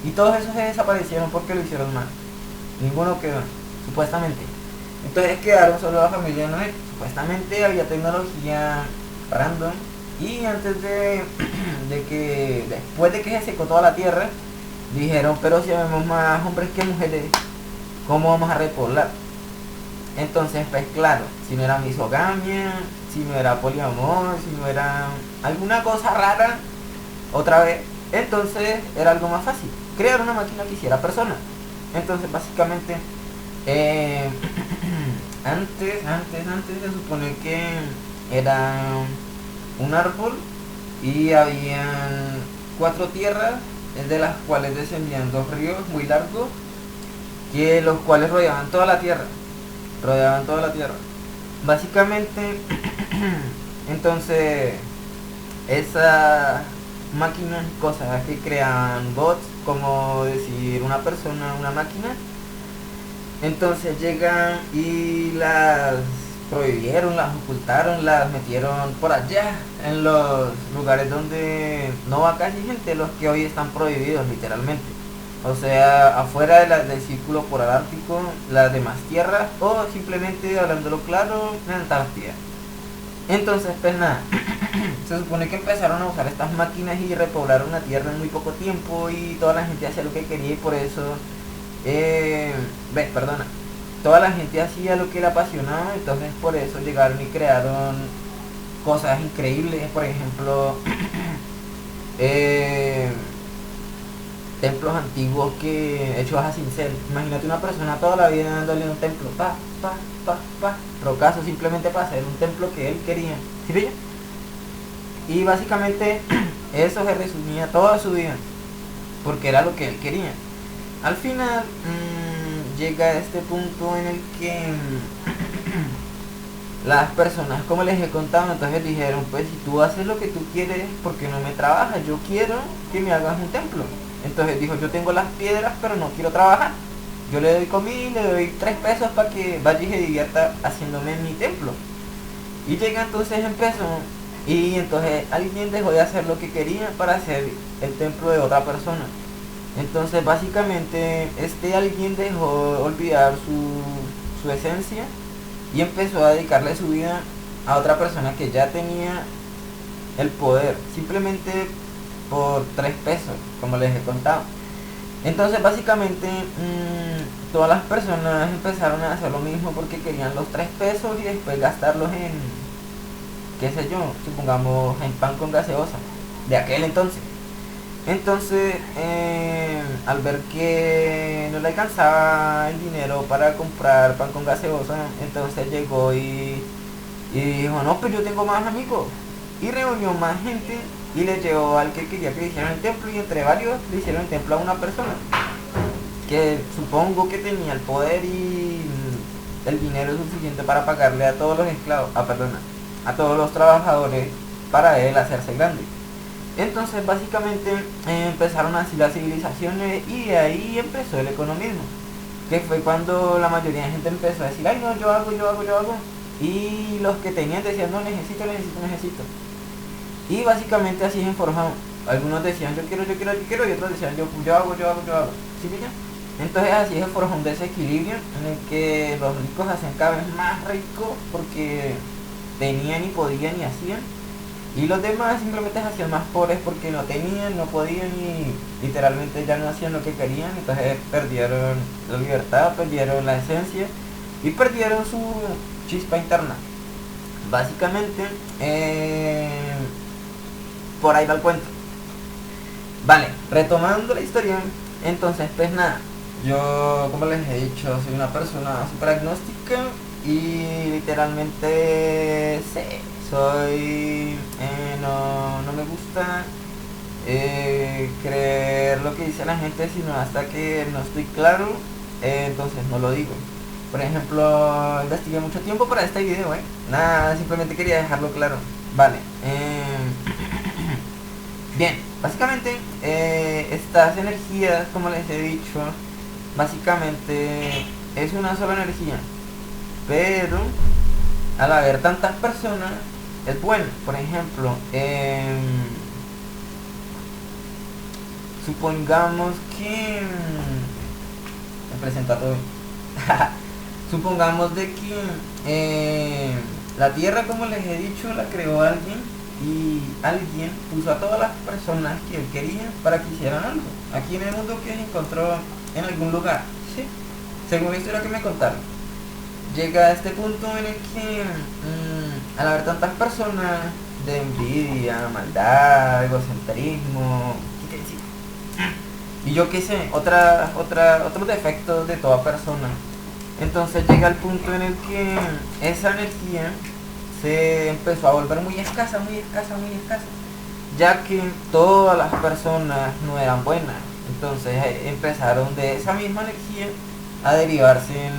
y todos esos se desaparecieron porque lo hicieron mal. Ninguno quedó, supuestamente. Entonces quedaron solo la familia Noé. Supuestamente había tecnología random y antes de que, después de que se secó toda la tierra, dijeron, pero si vemos más hombres que mujeres, ¿cómo vamos a repoblar? Entonces, pues claro, si no era misogamia, si no era poliamor, si no era alguna cosa rara, otra vez, entonces era algo más fácil, crear una máquina que hiciera personas. Entonces, básicamente, eh, antes se supone que era un árbol y habían 4 tierras, de las cuales descendían 2 ríos muy largos, que los cuales rodeaban toda la tierra. Básicamente, entonces, esas máquinas y cosas que crean bots, como decir una persona, una máquina, entonces llegan y las prohibieron, las ocultaron, las metieron por allá, en los lugares donde no va casi gente, los que hoy están prohibidos literalmente. O sea, afuera del círculo polar ártico, las demás tierras, o simplemente, hablándolo claro, en Antártida. Entonces, pues nada, se supone que empezaron a usar estas máquinas y repoblaron la tierra en muy poco tiempo y toda la gente hacía lo que quería y por eso, toda la gente hacía lo que le apasionaba, entonces por eso llegaron y crearon cosas increíbles, por ejemplo, templos antiguos que hechos a cincel. Imagínate una persona toda la vida dándole un templo, rocazo, simplemente para hacer un templo que él quería. ¿Sí pilla? Y básicamente eso se resumía toda su vida, porque era lo que él quería. Al final llega este punto en el que las personas, como les he contado, entonces dijeron, pues si tú haces lo que tú quieres, ¿por qué no me trabajas? Yo quiero que me hagas un templo. Entonces dijo, yo tengo las piedras, pero no quiero trabajar. Yo le doy comida y le doy 3 pesos para que vaya y se divierta haciéndome mi templo. Y llega entonces empezó, y entonces alguien dejó de hacer lo que quería para hacer el templo de otra persona. Entonces básicamente este alguien dejó olvidar su esencia y empezó a dedicarle su vida a otra persona que ya tenía el poder, simplemente por 3 pesos, como les he contado. Entonces básicamente todas las personas empezaron a hacer lo mismo porque querían los 3 pesos y después gastarlos en, qué sé yo, supongamos en pan con gaseosa, de aquel entonces. Entonces, al ver que no le alcanzaba el dinero para comprar pan con gaseosa, entonces llegó y dijo, no, pues yo tengo más amigos. Y reunió más gente y le llevó al que quería que le hicieran el templo y entre varios le hicieron el templo a una persona que supongo que tenía el poder y el dinero suficiente para pagarle a todos los esclavos, a todos los trabajadores para él hacerse grande. Entonces básicamente empezaron así las civilizaciones y de ahí empezó el economismo, que fue cuando la mayoría de gente empezó a decir, ay no, yo hago, y los que tenían decían, no, necesito, y básicamente así se forjaron. Algunos decían, yo quiero, y otros decían, yo hago, ¿sí pilla? Entonces así se forjó un desequilibrio en el que los ricos se hacen cada vez más ricos porque tenían y podían y hacían, y los demás simplemente se hacían más pobres porque no tenían, no podían y literalmente ya no hacían lo que querían. Entonces perdieron la libertad, perdieron la esencia y perdieron su chispa interna. Básicamente, por ahí va el cuento. Vale, retomando la historia, entonces pues nada, yo como les he dicho soy una persona súper agnóstica y literalmente soy, no me gusta creer lo que dice la gente, sino hasta que no estoy claro, entonces no lo digo. Por ejemplo, investigué mucho tiempo para este video, nada, simplemente quería dejarlo claro. Vale, bien, básicamente estas energías, como les he dicho, básicamente es una sola energía, pero al haber tantas personas es bueno. Por ejemplo, supongamos que me presenta todo. Supongamos de que la Tierra, como les he dicho, la creó alguien y alguien puso a todas las personas que él quería para que hicieran algo aquí en el mundo que se encontró en algún lugar, ¿sí? Según la historia que me contaron, llega a este punto en el que al haber tantas personas de envidia, maldad, egocentrismo y yo qué sé, otros defectos de toda persona, entonces llega el punto en el que esa energía se empezó a volver muy escasa, ya que todas las personas no eran buenas. Entonces empezaron de esa misma energía a derivarse en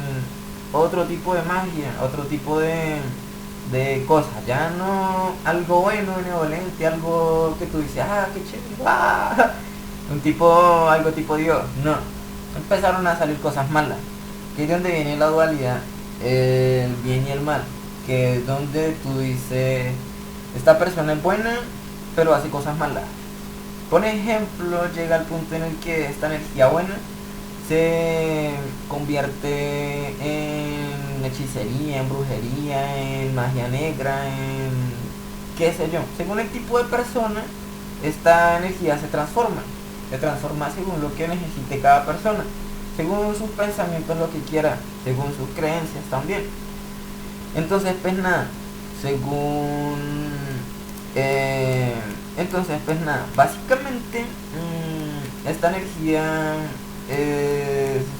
otro tipo de magia, otro tipo de cosas, ya no algo bueno, benevolente, algo que tú dices, qué chévere, algo tipo Dios, no, empezaron a salir cosas malas, que es de donde viene la dualidad, el bien y el mal, que es donde tú dices, esta persona es buena, pero hace cosas malas. Por ejemplo, llega al punto en el que esta energía buena se convierte en hechicería, en brujería, en magia negra, en qué sé yo. Según el tipo de persona, esta energía se transforma según lo que necesite cada persona, según sus pensamientos, lo que quiera, según sus creencias también. Entonces pues nada, básicamente esta energía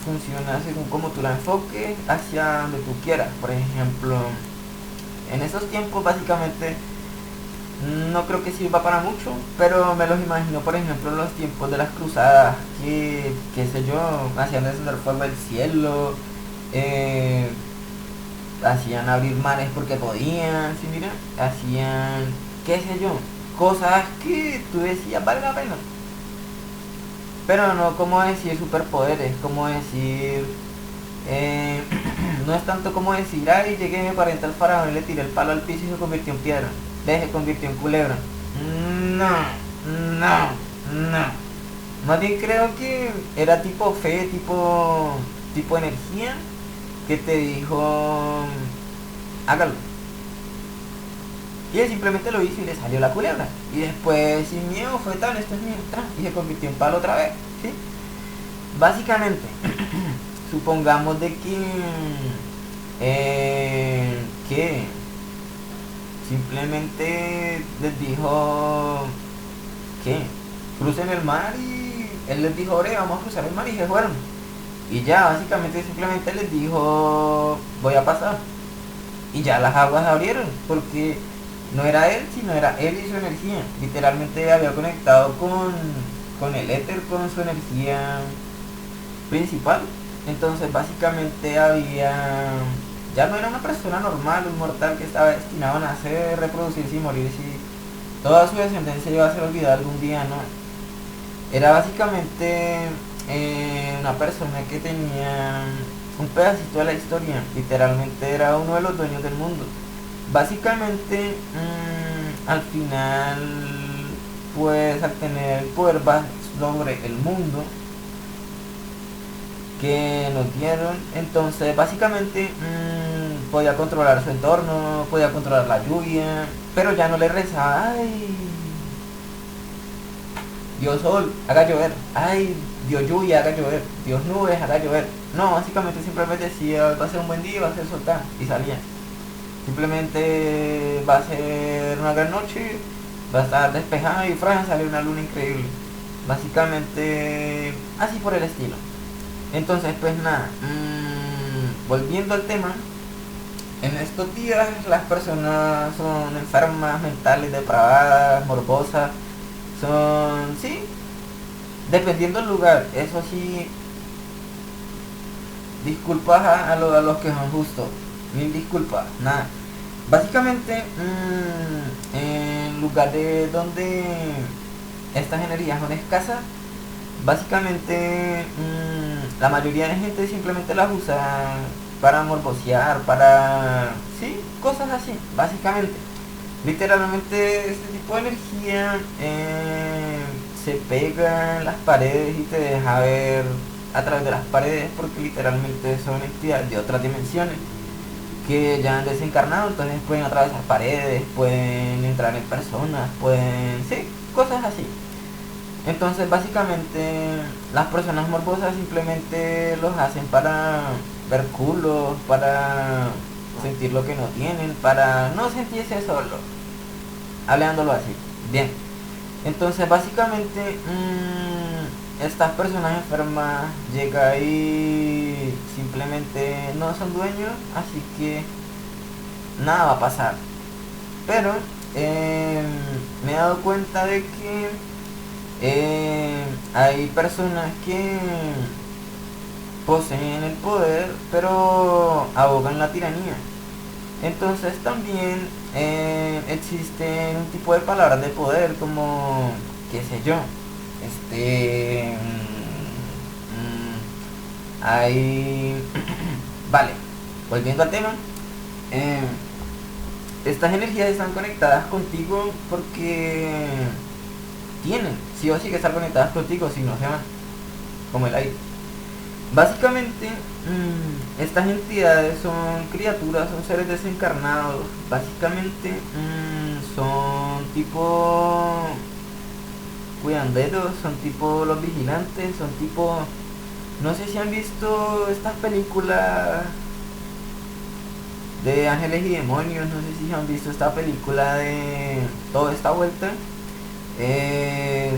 funciona según como tú la enfoques hacia donde tú quieras. Por ejemplo, en esos tiempos básicamente no creo que sirva para mucho, pero me los imagino, por ejemplo, en los tiempos de las cruzadas, que qué sé yo, hacían descender fuego del cielo, hacían abrir mares porque podían, ¿sí? Mira, hacían, qué sé yo, cosas que tú decías vale la pena, pero no como decir superpoderes, como decir, no es tanto como decir, ay, llegué, me paré al faraón y le tiré el palo al piso y se convirtió en piedra, se convirtió en culebra. No. Más bien creo que era tipo fe, tipo energía, que te dijo, hágalo. Y él simplemente lo hizo y le salió la culebra. Y después, sin miedo, fue tal, esto es mío, y se convirtió en palo otra vez, ¿sí? Básicamente, supongamos de que simplemente les dijo que crucen el mar y él les dijo, ore, vamos a cruzar el mar, y se fueron. Y ya, básicamente simplemente les dijo, voy a pasar. Y ya las aguas abrieron, porque no era él, sino era él y su energía. Literalmente había conectado con el éter, con su energía principal. Entonces básicamente ya no era una persona normal, un mortal que estaba destinado a nacer, reproducirse y morirse, y toda su descendencia iba a ser olvidada algún día, ¿no? Era básicamente una persona que tenía un pedacito de la historia, literalmente era uno de los dueños del mundo. Básicamente, al final, pues al tener el poder sobre el mundo que nos dieron, entonces básicamente podía controlar su entorno, podía controlar la lluvia, pero ya no le rezaba, ay, Dios sol, haga llover, ay, Dios lluvia, haga llover, Dios nubes, haga llover. No, básicamente simplemente decía, va a ser un buen día, va a ser sol tan, y salía. Simplemente va a ser una gran noche, va a estar despejada y franja, sale una luna increíble. Básicamente así por el estilo. Entonces pues nada, volviendo al tema, en estos días las personas son enfermas, mentales, depravadas, morbosas, son, sí, dependiendo del lugar, eso sí, disculpas a los que son justos, mil disculpas, nada. Básicamente, en lugares donde estas energías son escasas, básicamente la mayoría de gente simplemente las usa para morbosear, para, sí, cosas así, básicamente. Literalmente este tipo de energía se pega en las paredes y te deja ver a través de las paredes, porque literalmente son entidades de otras dimensiones que ya han desencarnado, entonces pueden atravesar paredes, pueden entrar en personas, pueden, sí, cosas así. Entonces básicamente las personas morbosas simplemente los hacen para ver culos, para sentir lo que no tienen, para no sentirse solo, hablándolo así. Bien, entonces básicamente estas personas enfermas llega y simplemente no son dueños, así que nada va a pasar. Pero me he dado cuenta de que hay personas que poseen el poder pero abogan la tiranía. Entonces también existe un tipo de palabras de poder como, qué sé yo, hay vale, volviendo al tema, estas energías están conectadas contigo porque tienen, sí o sí, que estar conectadas contigo, si no se van, como el aire. Básicamente, estas entidades son criaturas, son seres desencarnados. Básicamente, son tipo cuidanderos, son tipo los vigilantes, son tipo, no sé si han visto estas películas de ángeles y demonios, no sé si han visto esta película de toda esta vuelta,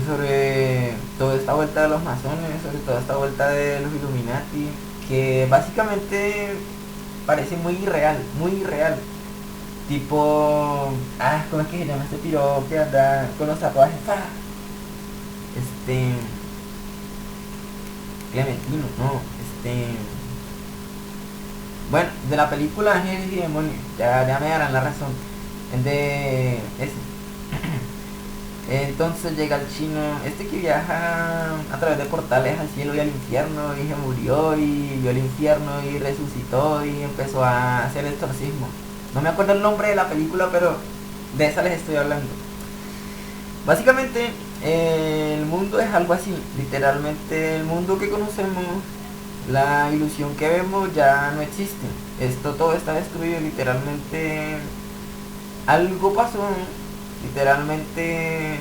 sobre toda esta vuelta de los masones, sobre toda esta vuelta de los Illuminati, que básicamente parece muy irreal. Tipo, ¿cómo es que se llama este piro que anda con los tatuajes? Clementino, no, bueno, de la película Ángeles y Demonios, ya me darán la razón, de ese. Entonces llega el chino, que viaja a través de portales al cielo y al infierno, y se murió y vio el infierno y resucitó y empezó a hacer exorcismo. No me acuerdo el nombre de la película, pero de esa les estoy hablando. Básicamente, el mundo es algo así. Literalmente, el mundo que conocemos, la ilusión que vemos ya no existe. Todo está destruido. Literalmente, algo pasó. Literalmente,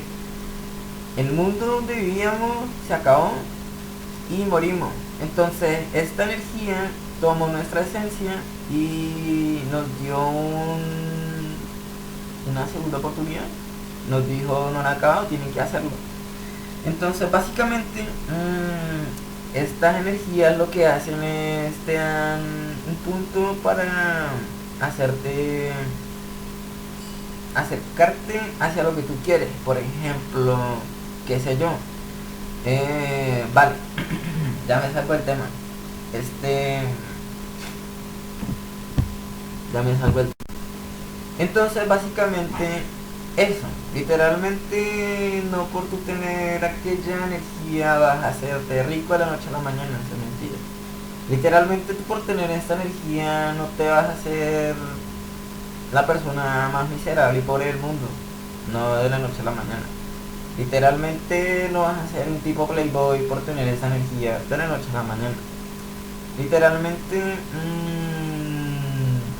el mundo donde vivíamos se acabó y morimos. Entonces, esta energía tomó nuestra esencia y nos dio una segunda oportunidad. Nos dijo, no han acabado, tienen que hacerlo. Entonces básicamente estas energías lo que hacen es te dan un punto para acercarte hacia lo que tú quieres. Por ejemplo, qué sé yo, vale, ya me salgo el tema. Ya me salgo el tema. Entonces básicamente eso, literalmente no por tu tener aquella energía vas a hacerte rico de la noche a la mañana, eso es mentira. Literalmente tú por tener esta energía no te vas a hacer la persona más miserable y pobre del mundo, no de la noche a la mañana. Literalmente no vas a ser un tipo playboy por tener esa energía de la noche a la mañana. Literalmente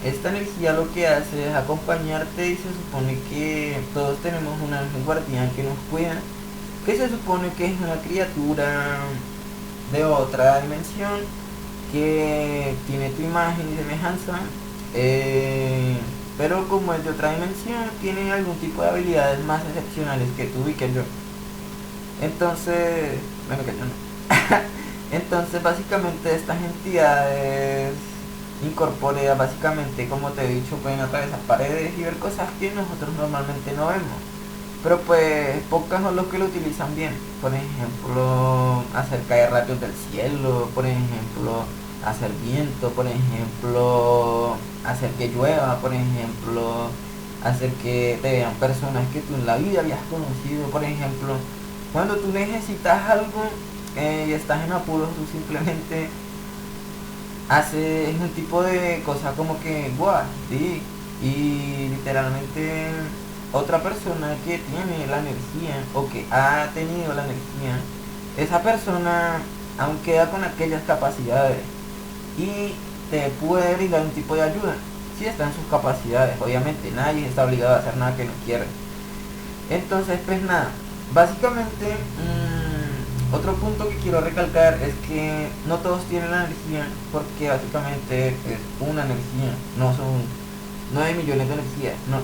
esta energía lo que hace es acompañarte y se supone que todos tenemos un ángel guardián que nos cuida, que se supone que es una criatura de otra dimensión que tiene tu imagen y semejanza, pero como es de otra dimensión, tiene algún tipo de habilidades más excepcionales que tú y que yo. Entonces, bueno, que yo no. Entonces, básicamente estas entidades incorpóreas, básicamente, como te he dicho, pueden atravesar paredes y ver cosas que nosotros normalmente no vemos. Pero pues pocos son los que lo utilizan bien. Por ejemplo, hacer caer rayos del cielo, por ejemplo, hacer viento, por ejemplo, hacer que llueva, por ejemplo, hacer que te vean personas que tú en la vida habías conocido, por ejemplo. Cuando tú necesitas algo y estás en apuros, tú simplemente haces un tipo de cosa como que, guau, sí, y literalmente otra persona que tiene la energía o que ha tenido la energía, esa persona aún queda con aquellas capacidades y te puede brindar un tipo de ayuda si está en sus capacidades. Obviamente nadie está obligado a hacer nada que no quiera. Entonces pues nada, básicamente otro punto que quiero recalcar es que no todos tienen la energía, porque básicamente es una energía, no son 9 millones de energías, no.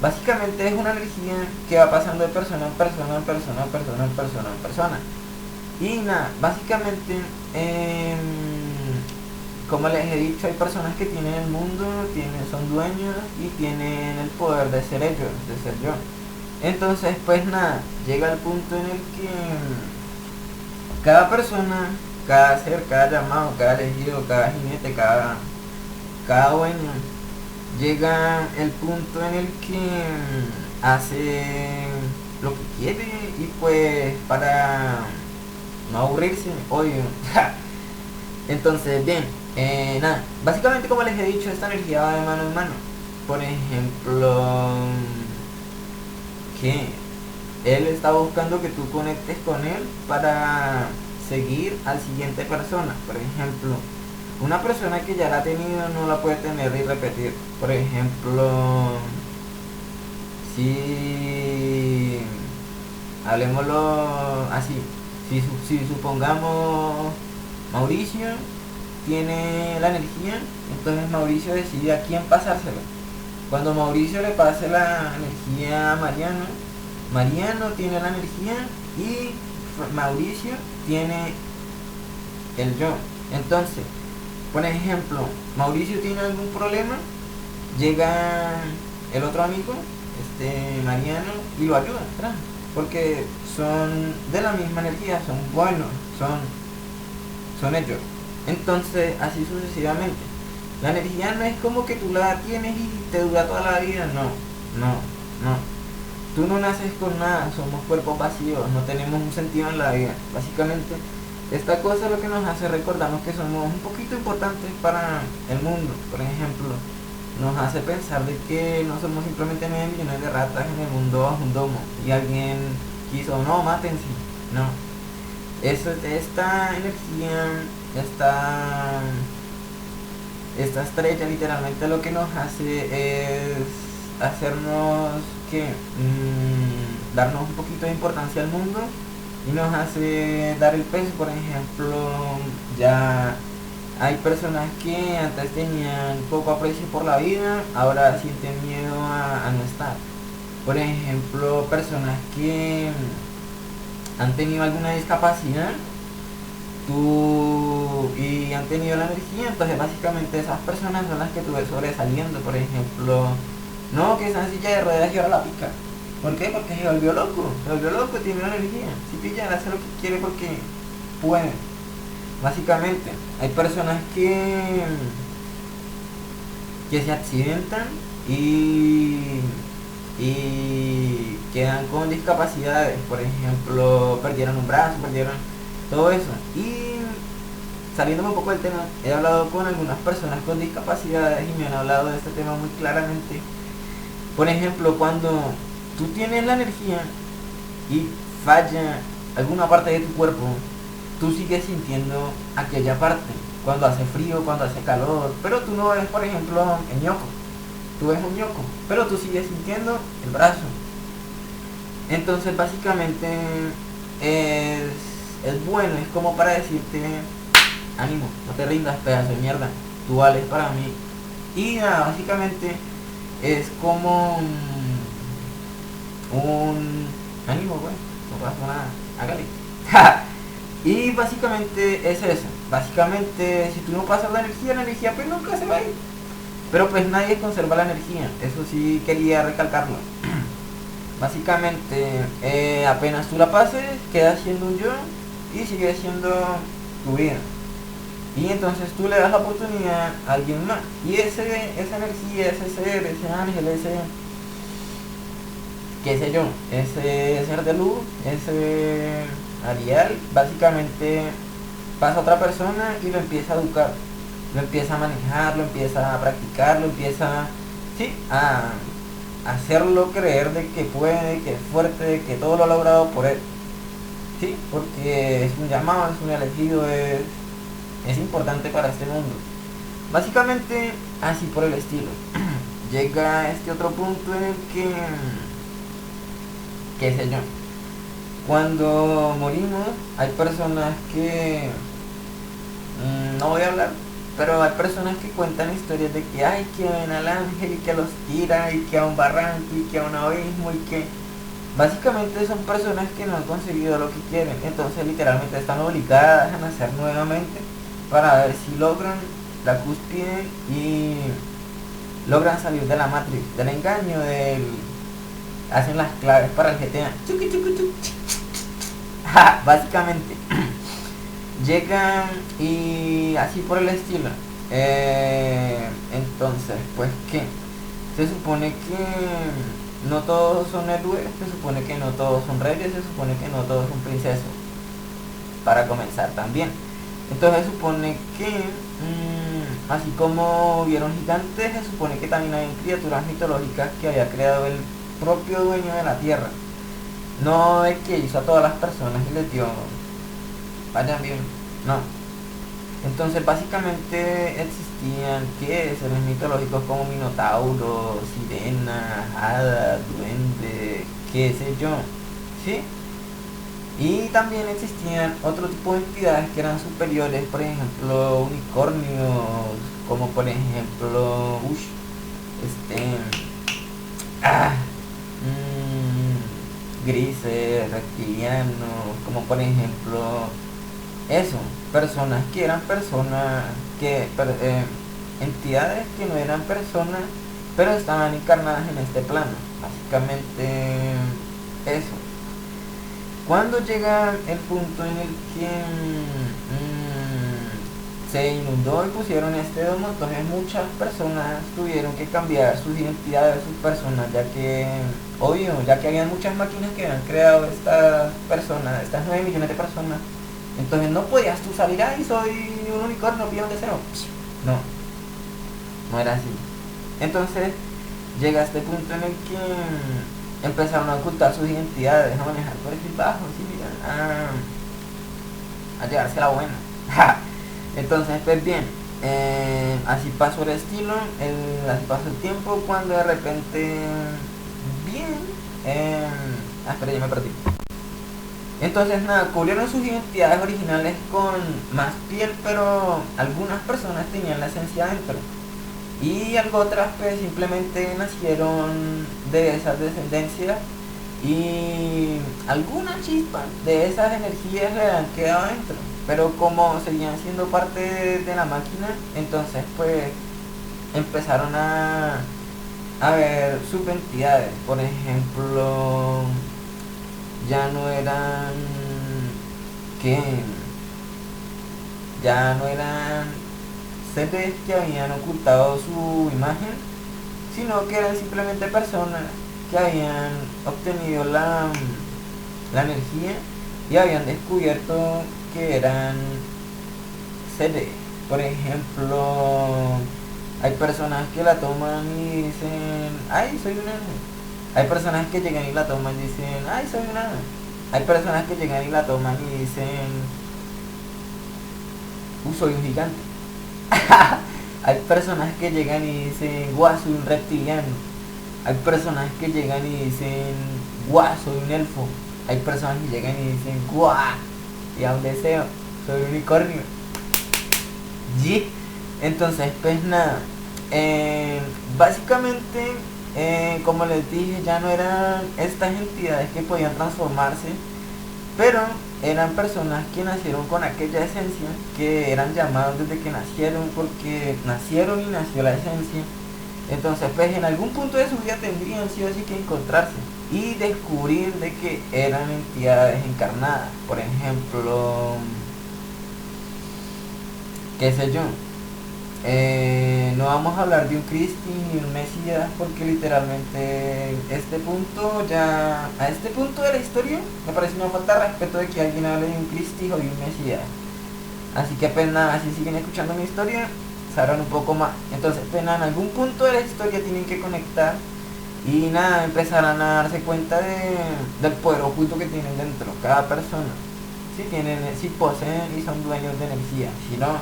Básicamente es una energía que va pasando de persona en persona, en persona, en persona, en persona, en persona. Y nada, básicamente, como les he dicho, hay personas que tienen el mundo, son dueños y tienen el poder de ser ellos, de ser yo. Entonces, pues nada, llega el punto en el que cada persona, cada ser, cada llamado, cada elegido, cada jinete, cada dueño, llega el punto en el que hace lo que quiere y pues para no aburrirse, obvio. Entonces, bien, nada, básicamente como les he dicho, esta energía va de mano en mano. Por ejemplo, que él está buscando que tú conectes con él para seguir al siguiente persona. Por ejemplo, una persona que ya la ha tenido no la puede tener y repetir. Por ejemplo, si hablemoslo así, si supongamos Mauricio tiene la energía, entonces Mauricio decide a quién pasársela. Cuando Mauricio le pase la energía a Mariano, Mariano tiene la energía y Mauricio tiene el yo. Entonces, por ejemplo, Mauricio tiene algún problema, llega el otro amigo, Mariano, y lo ayuda, ¿verdad? Porque son de la misma energía, son buenos, son ellos. Entonces, así sucesivamente. La energía no es como que tú la tienes y te dura toda la vida, no. Tú no naces con nada, somos cuerpos vacíos, no tenemos un sentido en la vida. Básicamente, esta cosa es lo que nos hace recordarnos que somos un poquito importantes para el mundo. Por ejemplo, nos hace pensar de que no somos simplemente 9 millones de ratas en el mundo bajo un domo y alguien quiso, no, mátense, no. Esta energía, esta estrella literalmente lo que nos hace es hacernos darnos un poquito de importancia al mundo y nos hace dar el peso. Por ejemplo, ya hay personas que antes tenían poco aprecio por la vida, ahora sienten miedo a no estar. Por ejemplo, personas que han tenido alguna discapacidad y han tenido la energía, entonces básicamente esas personas son las que tú ves sobresaliendo. Por ejemplo, no, que está en silla de ruedas y ahora la pica. ¿Por qué? Porque se volvió loco, tiene la energía. Si pilla, hace lo que quiere porque puede. Básicamente, hay personas que se accidentan y quedan con discapacidades. Por ejemplo, perdieron un brazo, perdieron todo eso. Y saliéndome un poco del tema, he hablado con algunas personas con discapacidades y me han hablado de este tema muy claramente. Por ejemplo, cuando tú tienes la energía y falla alguna parte de tu cuerpo, tú sigues sintiendo aquella parte. cuando hace frío, cuando hace calor, pero tú no ves, por ejemplo, el ñoco. Tú ves un ñoco, pero tú sigues sintiendo el brazo. Entonces básicamente es bueno, es como para decirte, ánimo, no te rindas, pedazo de mierda, tú vales para mí. Y nada, básicamente es como un ánimo, güey, no pasa nada, hágale. Y básicamente es eso. Básicamente, si tú no pasas la energía pues nunca se va a ir. Pero pues nadie conserva la energía, eso sí quería recalcarlo. Básicamente, apenas tú la pases, queda siendo un yo y sigue siendo tu vida. Y entonces tú le das la oportunidad a alguien más. Y esa energía, ese ser, ese ángel, ese, qué sé yo, ese ser de luz, ese Arial, básicamente pasa a otra persona y lo empieza a educar, lo empieza a manejar, lo empieza a practicar, lo empieza, sí, a hacerlo creer de que puede, que es fuerte, de que todo lo ha logrado por él, sí, porque es un llamado, es un elegido, es importante para este mundo. Básicamente así por el estilo. Llega este otro punto en el que, qué sé yo, cuando morimos hay personas que, no voy a hablar, pero hay personas que cuentan historias de que hay que ven al ángel y que los tira y que a un barranco y que a un abismo y que básicamente son personas que no han conseguido lo que quieren, entonces literalmente están obligadas a nacer nuevamente para ver si logran la cúspide y logran salir de la Matrix, del engaño, hacen las claves para el GTA. Básicamente llegan y así por el estilo. Entonces, pues que se supone que no todos son héroes, se supone que no todos son reyes, se supone que no todos son princesos, para comenzar también. Entonces se supone que, así como vieron gigantes, se supone que también hay criaturas mitológicas que había creado el propio dueño de la tierra. No es que hizo a todas las personas y les dio, vayan bien, no. Entonces básicamente existían seres mitológicos como Minotauro, Sirena, Hada, Duende, qué sé yo, ¿sí? Y también existían otro tipo de entidades que eran superiores, por ejemplo unicornios, como por ejemplo, ah, grises, reptilianos, como por ejemplo eso, personas que eran personas entidades que no eran personas pero estaban encarnadas en este plano, básicamente eso. Cuando llega el punto en el que se inundó y pusieron este domo, entonces muchas personas tuvieron que cambiar sus identidades, sus personas, ya que, obvio, ya que había muchas máquinas que habían creado estas personas, estas 9 millones de personas, entonces no podías tú salir, ay, soy un unicornio, pillo de cero. No, no era así. Entonces llega este punto en el que empezaron a ocultar sus identidades, a manejar perfil bajo, ¿sí? Mira, a llevarse la buena. Entonces, pues bien, así pasó el estilo, así pasó el tiempo, cuando de repente, bien, espera, ya me perdí. Entonces nada, cubrieron sus identidades originales con más piel, pero algunas personas tenían la esencia dentro. Y algo otras pues simplemente nacieron de esas descendencias y alguna chispa de esas energías le han quedado dentro. Pero como seguían siendo parte de la máquina, entonces pues empezaron a ver subentidades. Por ejemplo, ya no eran que ya no eran seres que habían ocultado su imagen, sino que eran simplemente personas que habían obtenido la energía y habían descubierto que eran seres. Por ejemplo, hay personas que la toman y dicen, ay, soy un ángel. Hay personas que llegan y la toman y dicen, ay, soy un ángel. Hay personas que llegan y la toman y dicen, soy un gigante. Hay personas que llegan y dicen, guau, soy un reptiliano. Hay personas que llegan y dicen, guau, soy un elfo. Hay personas que llegan y dicen, guau, y a un deseo, soy un unicornio. Y entonces, pues nada, básicamente, como les dije, ya no eran estas entidades que podían transformarse, pero eran personas que nacieron con aquella esencia, que eran llamados desde que nacieron, porque nacieron y nació la esencia. Entonces, pues en algún punto de su vida tendrían sí o sí que encontrarse y descubrir de que eran entidades encarnadas. Por ejemplo, qué sé yo, no vamos a hablar de un Cristo ni un Mesías porque literalmente a este punto de la historia me parece una falta de respeto de que alguien hable de un Cristo o de un Mesías. Así que pues nada, si siguen escuchando mi historia, sabrán un poco más. Entonces pues nada, en algún punto de la historia tienen que conectar y nada, empezarán a darse cuenta del poder oculto que tienen dentro cada persona. Si poseen y son dueños de energía, si no,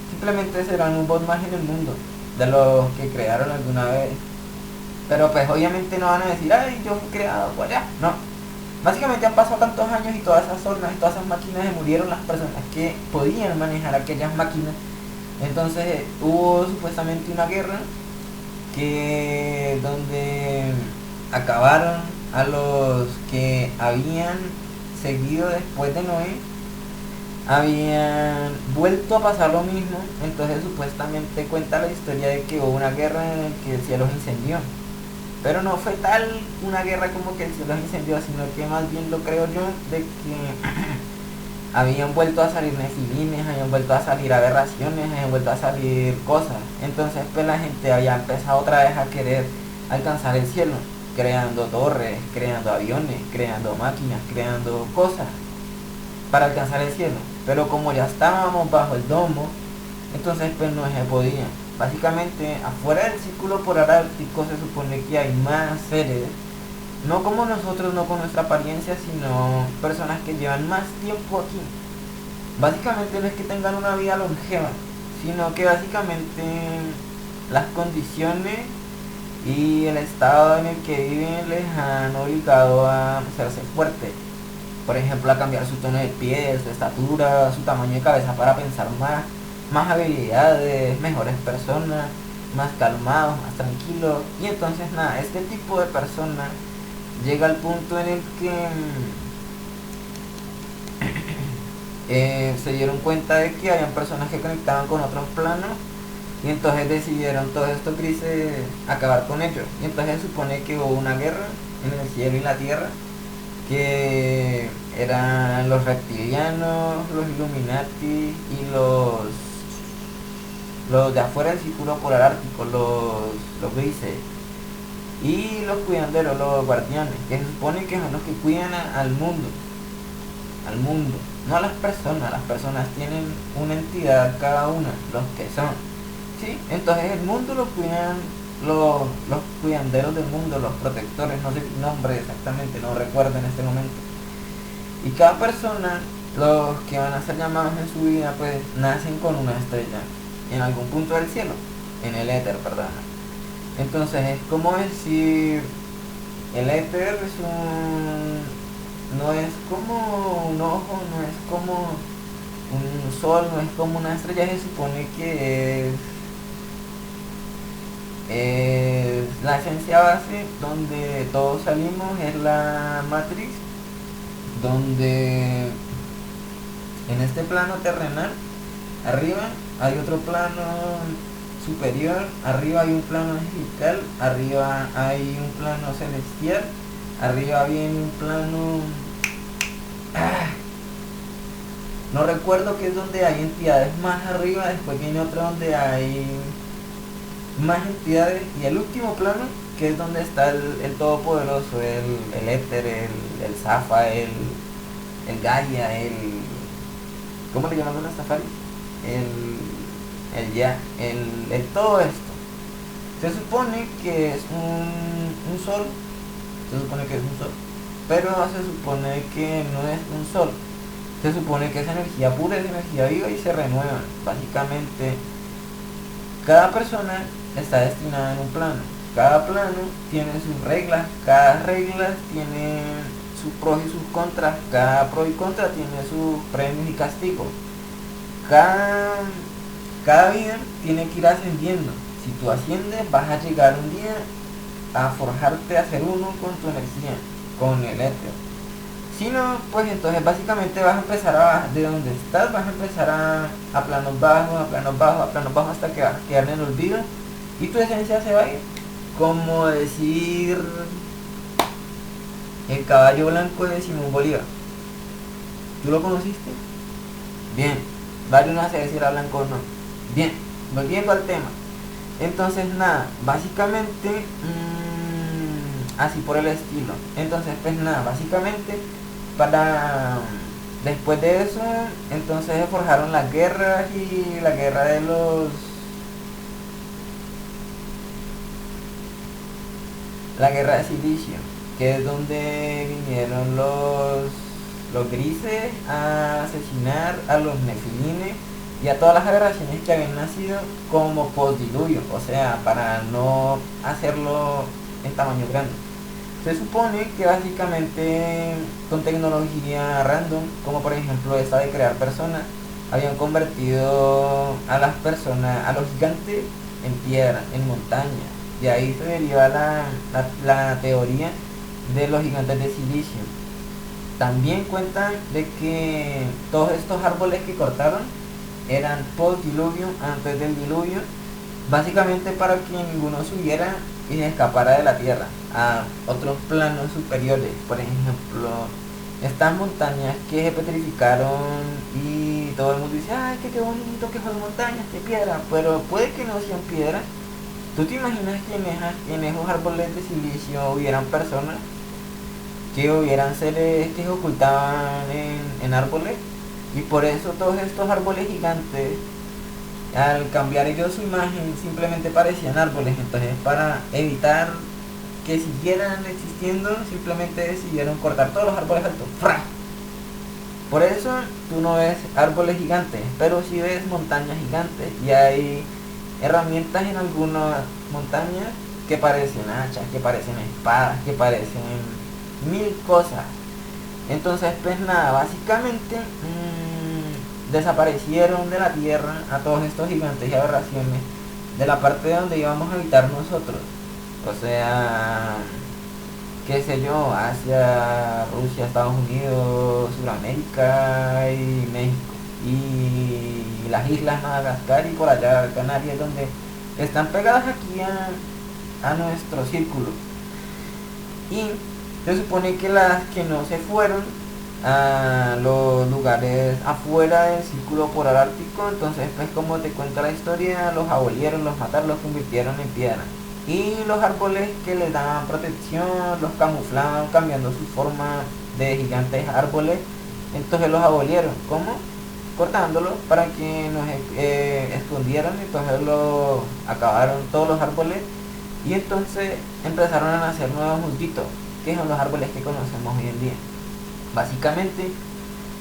simplemente serán un bot más en el mundo de los que crearon alguna vez. Pero pues obviamente no van a decir, ay, yo fui creado por allá. No. Básicamente han pasado tantos años y todas esas zonas y todas esas máquinas, se murieron las personas que podían manejar aquellas máquinas. Entonces hubo supuestamente una guerra donde acabaron a los que habían seguido después de Noé, habían vuelto a pasar lo mismo. Entonces supuestamente cuenta la historia de que hubo una guerra en la que el cielo se incendió, pero no fue tal una guerra como que el cielo se incendió, sino que más bien lo creo yo de que habían vuelto a salir nefilines, habían vuelto a salir aberraciones, habían vuelto a salir cosas. Entonces pues la gente había empezado otra vez a querer alcanzar el cielo, creando torres, creando aviones, creando máquinas, creando cosas para alcanzar el cielo. Pero como ya estábamos bajo el domo, entonces pues no se podía. Básicamente afuera del círculo polar ártico se supone que hay más seres, no como nosotros, no con nuestra apariencia, sino personas que llevan más tiempo aquí. Básicamente no es que tengan una vida longeva, sino que básicamente las condiciones y el estado en el que viven les han obligado a hacerse fuertes. Por ejemplo, a cambiar su tono de piel, su estatura, su tamaño de cabeza para pensar más habilidades, mejores personas, más calmados, más tranquilos. Y entonces nada, este tipo de personas llega al punto en el que se dieron cuenta de que habían personas que conectaban con otros planos y entonces decidieron todos estos grises acabar con ellos. Y entonces se supone que hubo una guerra en el cielo y la tierra, que eran los reptilianos, los Illuminati y los de afuera del círculo polar ártico, los grises, y los cuidanderos, los guardianes, que se supone que son los que cuidan al mundo, no a las personas tienen una entidad cada una, los que son, ¿sí? Entonces el mundo lo cuidan los cuidanderos del mundo, los protectores, no sé el nombre exactamente, no recuerdo en este momento. Y cada persona, los que van a ser llamados en su vida, pues nacen con una estrella en algún punto del cielo, en el éter, perdón. Entonces es como decir, el éter no es como un ojo, no es como un sol, no es como una estrella, se supone que es la esencia base donde todos salimos, es la matrix, donde en este plano terrenal, arriba hay otro plano superior, arriba hay un plano angelical, arriba hay un plano celestial, arriba viene un plano... no recuerdo, que es donde hay entidades más arriba, después viene otro donde hay más entidades, y el último plano, que es donde está el todopoderoso, el éter, el Zafa, el Gaia, ¿cómo le llaman a Stafari? El todo esto. Se supone que es un sol, pero se supone que no es un sol. Se supone que es energía pura, es energía viva y se renueva. Básicamente Cada persona está destinada en un plano. Cada plano tiene sus reglas, cada regla tiene sus pros y sus contras, cada pro y contra tiene sus premios y castigos. Cada vida tiene que ir ascendiendo. Si tú asciendes, vas a llegar un día a forjarte a ser uno con tu energía, con el éter. Si no, pues entonces básicamente vas a empezar de donde estás, vas a empezar a planos bajos, a planos bajos, a planos bajos, hasta que vas a quedar en el olvido y tu esencia se va a ir. Como decir el caballo blanco de Simón Bolívar. ¿Tú lo conociste? Bien, varios no sé decir era blanco o no. Bien, volviendo al tema. Entonces nada, básicamente así por el estilo. Entonces pues nada, básicamente para después de eso, entonces se forjaron las guerras y la guerra de la guerra de Silicio, que es donde vinieron los grises a asesinar a los nefilines y a todas las generaciones que habían nacido como postdiluvio, o sea, para no hacerlo en tamaño grande. Se supone que básicamente con tecnología random, como por ejemplo esta de crear personas, habían convertido a las personas, a los gigantes, en piedra, en montaña. De ahí se deriva la teoría de los gigantes de silicio. También cuentan de que todos estos árboles que cortaron eran post diluvio, antes del diluvio, básicamente para que ninguno subiera y se escapara de la tierra a otros planos superiores. Por ejemplo, estas montañas que se petrificaron y todo el mundo dice, ay, qué bonito que son montañas, qué piedra, pero puede que no sean piedra. ¿Tú te imaginas que en esos árboles de silicio hubieran personas, que hubieran seres que se ocultaban en árboles? Y por eso todos estos árboles gigantes, al cambiar ellos su imagen, simplemente parecían árboles. Entonces, para evitar que siguieran existiendo, simplemente decidieron cortar todos los árboles altos. ¡Fra! Por eso tú no ves árboles gigantes, pero sí ves montañas gigantes. Y hay herramientas en algunas montañas que parecen hachas, que parecen espadas, que parecen mil cosas. Entonces pues nada, básicamente desaparecieron de la tierra a todos estos gigantes y aberraciones de la parte de donde íbamos a habitar nosotros. O sea, qué sé yo, Asia, Rusia, Estados Unidos, Sudamérica y México. Y las islas Madagascar y por allá Canarias, donde están pegadas aquí a nuestro círculo. Y se supone que las que no se fueron a los lugares afuera del círculo polar ártico, entonces pues como te cuenta la historia, los abolieron, los mataron, los convirtieron en piedra. Y los árboles que les daban protección los camuflaban cambiando su forma de gigantes árboles, entonces los abolieron. ¿Cómo? Cortándolos para que nos escondieran. Entonces acabaron todos los árboles y entonces empezaron a nacer nuevos juntitos, que son los árboles que conocemos hoy en día. Básicamente,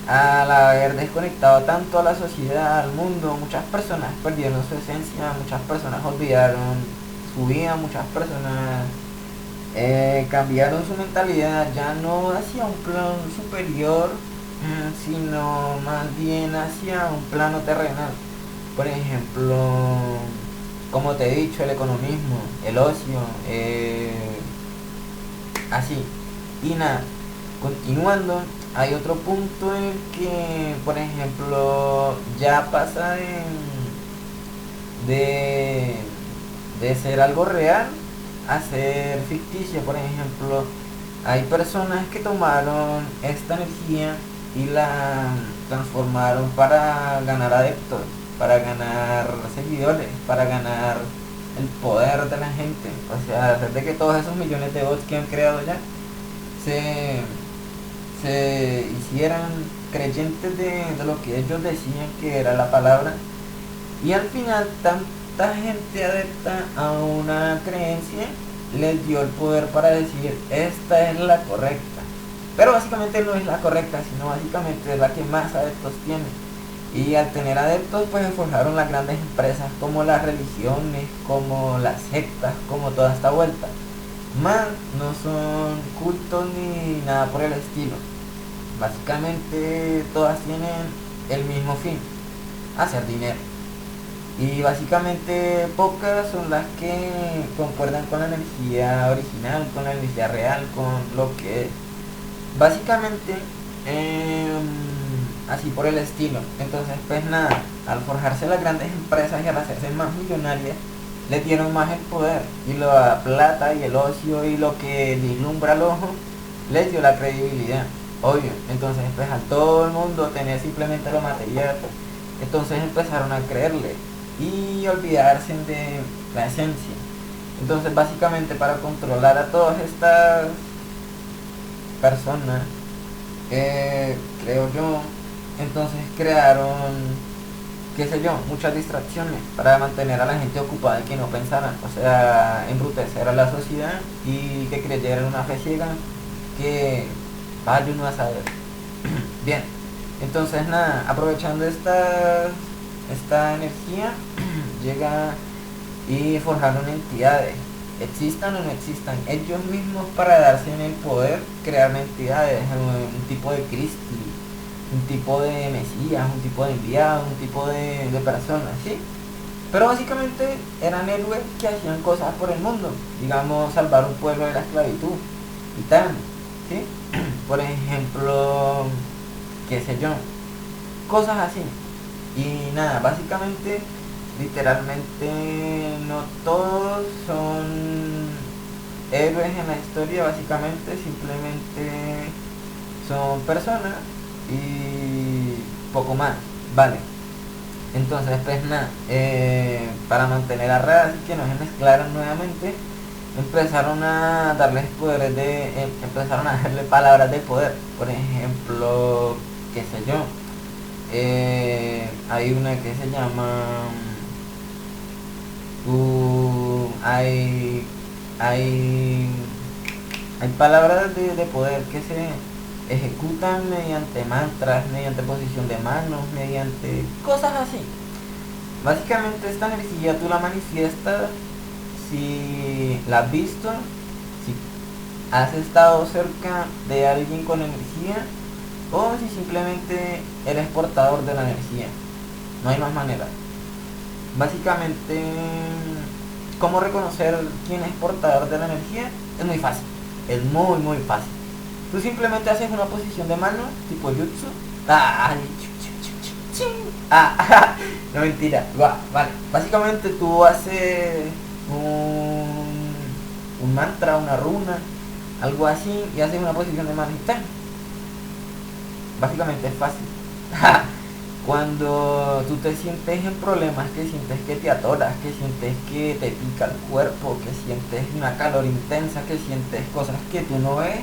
al haber desconectado tanto a la sociedad, al mundo, muchas personas perdieron su esencia, muchas personas olvidaron su vida, muchas personas cambiaron su mentalidad ya no hacia un plano superior, sino más bien hacia un plano terrenal. Por ejemplo, como te he dicho, el economismo, el ocio, así. Y nada, continuando, hay otro punto en el que, por ejemplo, ya pasa de ser algo real a ser ficticio. Por ejemplo, hay personas que tomaron esta energía y la transformaron para ganar adeptos, para ganar seguidores, para ganar el poder de la gente. O sea, hacer de que todos esos millones de bots que han creado ya se hicieran creyentes de lo que ellos decían que era la palabra, y al final tanta gente adepta a una creencia les dio el poder para decir esta es la correcta, pero básicamente no es la correcta, sino básicamente es la que más adeptos tiene. Y al tener adeptos, pues se forjaron las grandes empresas, como las religiones, como las sectas, como toda esta vuelta. Más no son cultos ni nada por el estilo. Básicamente todas tienen el mismo fin, hacer dinero. Y básicamente pocas son las que concuerdan con la energía original, con la energía real, con lo que es. Básicamente, así por el estilo. Entonces, pues nada, al forjarse las grandes empresas y al hacerse más millonarias, les dieron más el poder y la plata y el ocio y lo que vislumbra al ojo les dio la credibilidad, obvio. Entonces, pues a todo el mundo tener simplemente lo material, entonces empezaron a creerle y olvidarse de la esencia. Entonces, básicamente, para controlar a todas estas personas, creo yo, entonces crearon, qué sé yo, muchas distracciones para mantener a la gente ocupada y que no pensaran, o sea, embrutecer a la sociedad y que creyeran una fe ciega que vaya uno a saber. Bien, entonces nada, aprovechando esta energía, llega y forjaron entidades, existan o no existan, ellos mismos para darse en el poder crearon entidades, un tipo de Cristo, un tipo de Mesías, un tipo de enviado, un tipo de personas, ¿sí? Pero básicamente eran héroes que hacían cosas por el mundo, digamos salvar un pueblo de la esclavitud y tal, ¿sí? Por ejemplo, qué sé yo, cosas así. Y nada, básicamente, literalmente no todos son héroes en la historia, básicamente simplemente son personas y poco más, vale. Entonces, pues nada, para mantener a raya y que no se mezclaran nuevamente, empezaron a darles poderes empezaron a darle palabras de poder. Por ejemplo, qué sé yo, hay una que se llama, hay palabras de poder que se ejecutan mediante mantras, mediante posición de manos, mediante cosas así. Básicamente esta energía tú la manifiestas si la has visto, si has estado cerca de alguien con energía o si simplemente eres portador de la energía. No hay más manera. Básicamente, ¿cómo reconocer quién es portador de la energía? Es muy fácil, es muy fácil. Tú simplemente haces una posición de mano, tipo jutsu. No, mentira. Vale. Básicamente tú haces un mantra, una runa, algo así, y haces una posición de mano y tal. Básicamente es fácil. Cuando tú te sientes en problemas, que sientes que te atoras, que sientes que te pica el cuerpo, que sientes una calor intensa, que sientes cosas que tú no ves,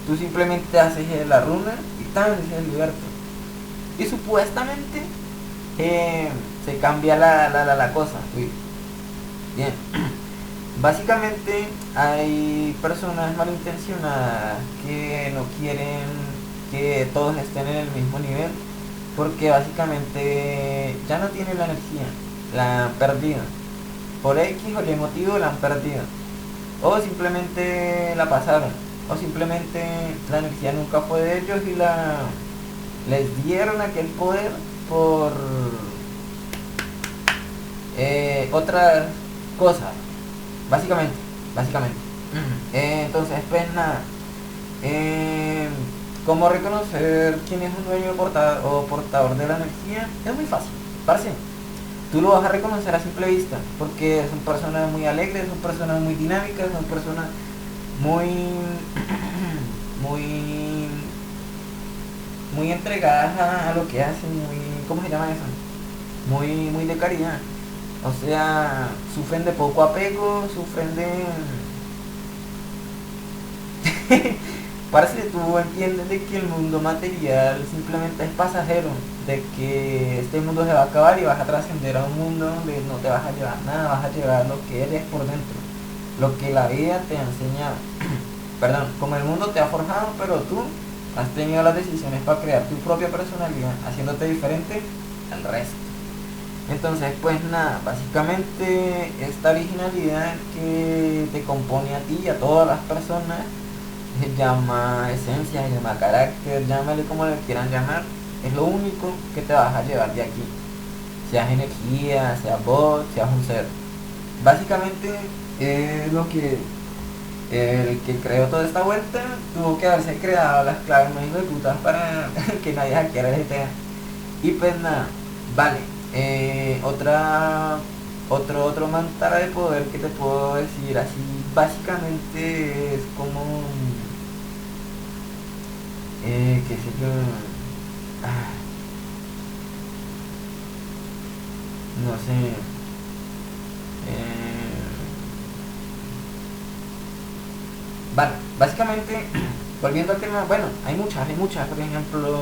tú simplemente haces la runa y tan se liberta. Y supuestamente se cambia la cosa. Uy. Bien. Básicamente hay personas malintencionadas que no quieren que todos estén en el mismo nivel, porque básicamente ya no tienen la energía, la han perdido. Por X o Y motivo la han perdido. O simplemente la pasaron. O simplemente la energía nunca fue de ellos y les dieron aquel poder por otras cosas. Básicamente. Entonces, pues nada. ¿Cómo reconocer quién es un dueño o portador de la energía? Es muy fácil, parce. Tú lo vas a reconocer a simple vista, porque son personas muy alegres, son personas muy dinámicas, son personas muy muy muy entregadas a lo que hacen, muy, ¿cómo se llama eso? Muy de caridad. O sea, sufren de poco apego, sufren de parece que tú entiendes de que el mundo material simplemente es pasajero, de que este mundo se va a acabar y vas a trascender a un mundo donde no te vas a llevar nada, vas a llevar lo que eres por dentro, lo que la vida te ha enseñado. Perdón, como el mundo te ha forjado, pero tú has tenido las decisiones para crear tu propia personalidad, haciéndote diferente al resto. Entonces pues nada, básicamente esta originalidad que te compone a ti y a todas las personas se llama esencia, se llama carácter, llámale como le quieran llamar, es lo único que te vas a llevar de aquí. Seas energía, seas vos, seas un ser. Básicamente es lo que el que creó toda esta vuelta tuvo que haberse creado las claves más putas para que nadie hackeara el GTA. Y pues nada, vale. Otro mantra de poder que te puedo decir así básicamente es como qué sé yo, ah, no sé, vale, básicamente volviendo al tema, bueno, hay muchas, por ejemplo,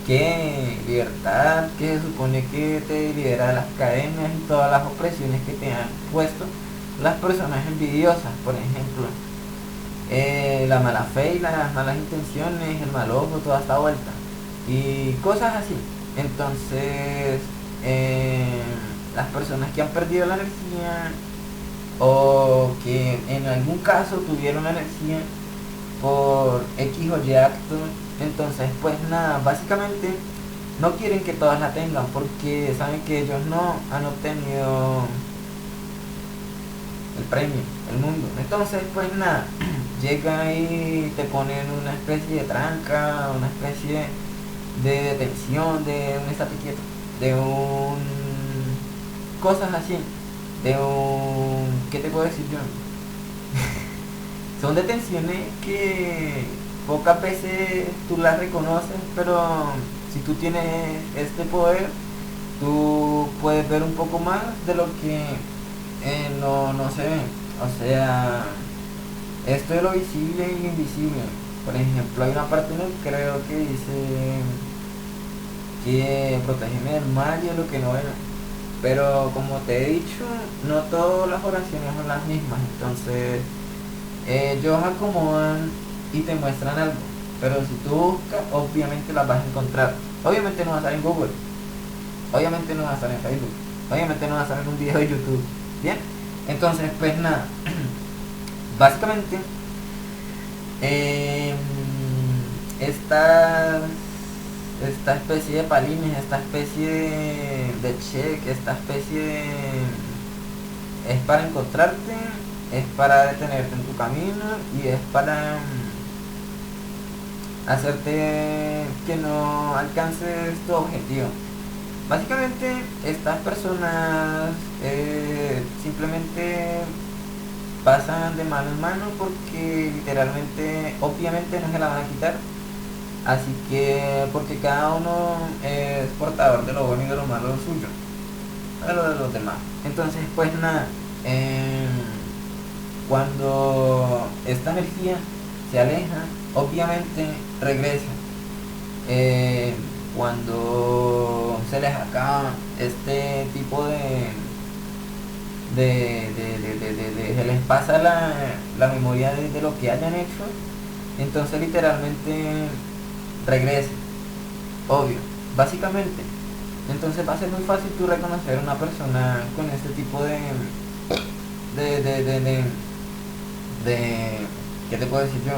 que libertad, que se supone que te libera de las cadenas y todas las opresiones que te han puesto las personas envidiosas, por ejemplo, la mala fe y las malas intenciones, el mal ojo, toda esta vuelta y cosas así. Entonces, las personas que han perdido la energía o que en algún caso tuvieron la energía por X o Y acto, entonces pues nada, básicamente no quieren que todas la tengan porque saben que ellos no han obtenido el premio, el mundo. Entonces pues nada, llega y te ponen una especie de tranca, una especie de detención, de un estate quieto, de un cosas así, de un ¿qué te puedo decir yo? Son detenciones que pocas veces tú las reconoces, pero si tú tienes este poder, tú puedes ver un poco más de lo que no se ve. O sea, esto es lo visible y lo invisible. Por ejemplo, hay una parte en el creo que dice que protégeme del mal y de lo que no veo. Pero como te he dicho, no todas las oraciones son las mismas. Entonces, ellos acomodan y te muestran algo. Pero si tú buscas, obviamente las vas a encontrar. Obviamente no va a estar en Google. Obviamente no va a estar en Facebook. Obviamente no va a estar en un video de YouTube. Bien. Entonces, pues nada. Básicamente, eh, esta especie de palines, esta especie de check, esta especie de, es para encontrarte, es para detenerte en tu camino y es para hacerte que no alcances tu objetivo. Básicamente estas personas simplemente pasan de mano en mano porque literalmente, obviamente no se la van a quitar. Así que, porque cada uno es portador de lo bueno y de lo malo suyo, de lo de los demás. Entonces, pues nada, cuando esta energía se aleja, obviamente regresa. Cuando se les acaba este tipo se les pasa la memoria de lo que hayan hecho, entonces literalmente regresa, obvio, básicamente. Entonces va a ser muy fácil tú reconocer a una persona con este tipo de ¿qué te puedo decir yo?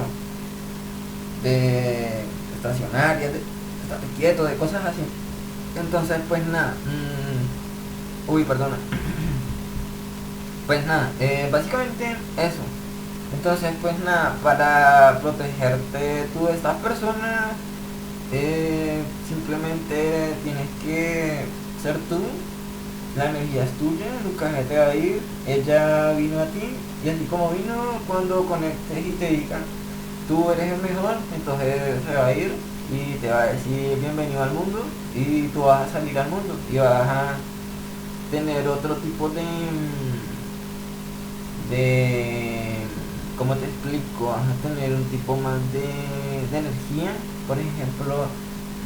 De estacionarias, de estate quieto, de cosas así. Entonces pues nada, perdona. Pues nada, básicamente eso. Entonces pues nada, para protegerte tú de estas personas, simplemente tienes que ser tú, la energía es tuya, nunca se te va a ir, ella vino a ti y así como vino, cuando conectes y te diga tú eres el mejor, entonces se va a ir y te va a decir bienvenido al mundo y tú vas a salir al mundo y vas a tener otro tipo de ¿cómo te explico? Vas a tener un tipo más de energía, por ejemplo,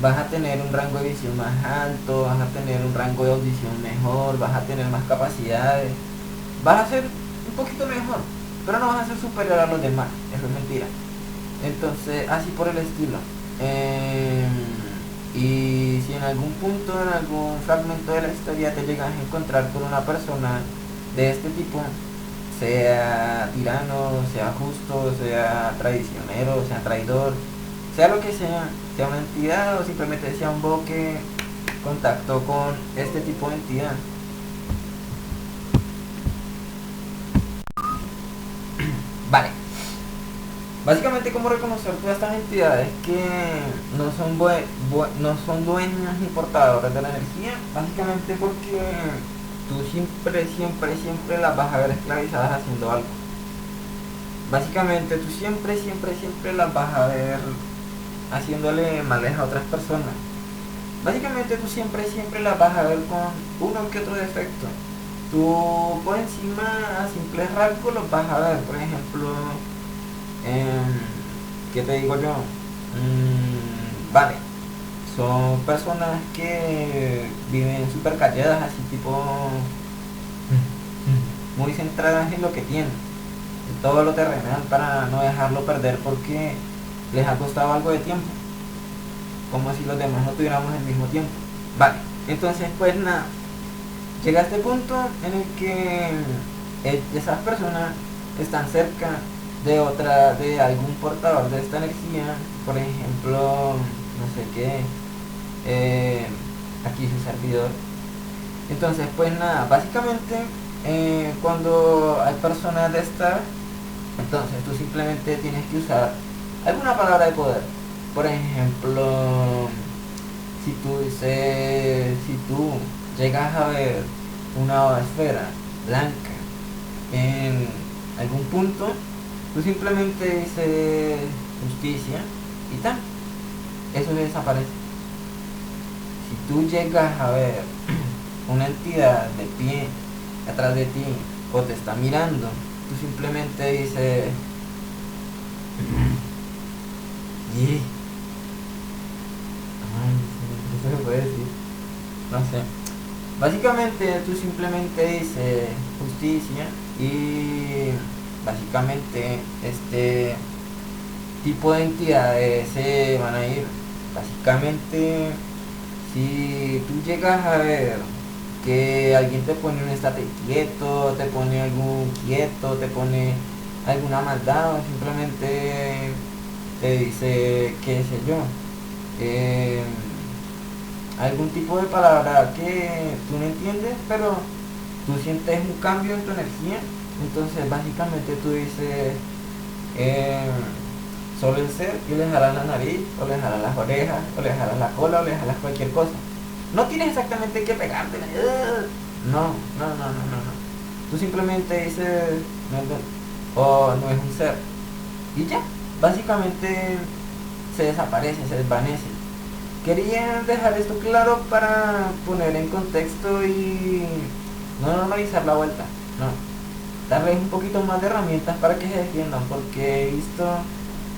vas a tener un rango de visión más alto, vas a tener un rango de audición mejor, vas a tener más capacidades, vas a ser un poquito mejor, pero no vas a ser superior a los demás, eso es mentira. Entonces, así por el estilo. Y si en algún punto, en algún fragmento de la historia te llegas a encontrar con una persona de este tipo, sea tirano, sea justo, sea traicionero, sea traidor, sea lo que sea una entidad o simplemente sea un bobo que contactó con este tipo de entidad. Vale. Básicamente, cómo reconocer todas estas entidades que no son dueñas ni portadoras de la energía. Básicamente porque tú siempre las vas a ver esclavizadas haciendo algo. Básicamente tú siempre las vas a ver haciéndole males a otras personas. Básicamente tú siempre las vas a ver con uno que otro defecto. Tú por encima a simples rasgos los vas a ver. Por ejemplo, ¿qué te digo yo? Vale, son personas que viven súper calladas, así tipo muy centradas en lo que tienen, en todo lo terrenal, para no dejarlo perder porque les ha costado algo de tiempo, como si los demás no tuviéramos el mismo tiempo. Vale, entonces pues nada, llega a este punto en el que esas personas están cerca de algún portador de esta energía, por ejemplo, no sé qué, aquí su servidor. Entonces pues nada, básicamente cuando hay personas de estas, entonces tú simplemente tienes que usar alguna palabra de poder. Por ejemplo, si tú llegas a ver una esfera blanca en algún punto, tú simplemente dices justicia y tal, eso desaparece. Si tú llegas a ver una entidad de pie atrás de ti o te está mirando, tú simplemente dices yeah. Eso se puede decir, no sé. Básicamente tú simplemente dices justicia y básicamente este tipo de entidades se van a ir. Básicamente, si tú llegas a ver que alguien te pone un estate quieto, te pone algún quieto, te pone alguna maldad o simplemente te dice, qué sé yo, algún tipo de palabra que tú no entiendes, pero tú sientes un cambio en tu energía. Entonces básicamente tú dices, solo el ser, y le jalas la nariz, o le jalas las orejas, o le jalas la cola, o le jalas cualquier cosa. No tienes exactamente que pegarte. No. Tú simplemente dices, o no es un ser. Y ya, básicamente se desaparece, se desvanece. Quería dejar esto claro para poner en contexto y no normalizar la vuelta, no. Darles un poquito más de herramientas para que se defiendan, porque he visto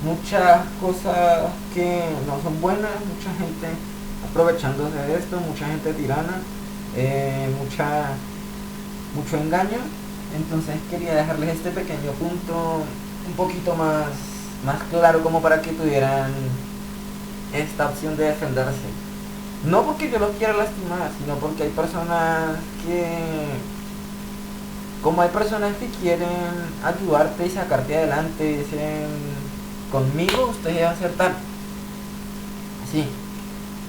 muchas cosas que no son buenas, mucha gente aprovechándose de esto, mucha gente tirana, mucho engaño. Entonces quería dejarles este pequeño punto un poquito más claro, como para que tuvieran esta opción de defenderse. No porque yo los quiera lastimar, sino porque hay personas como hay personas que quieren ayudarte y sacarte adelante, dicen, conmigo usted va a hacer tal. Sí.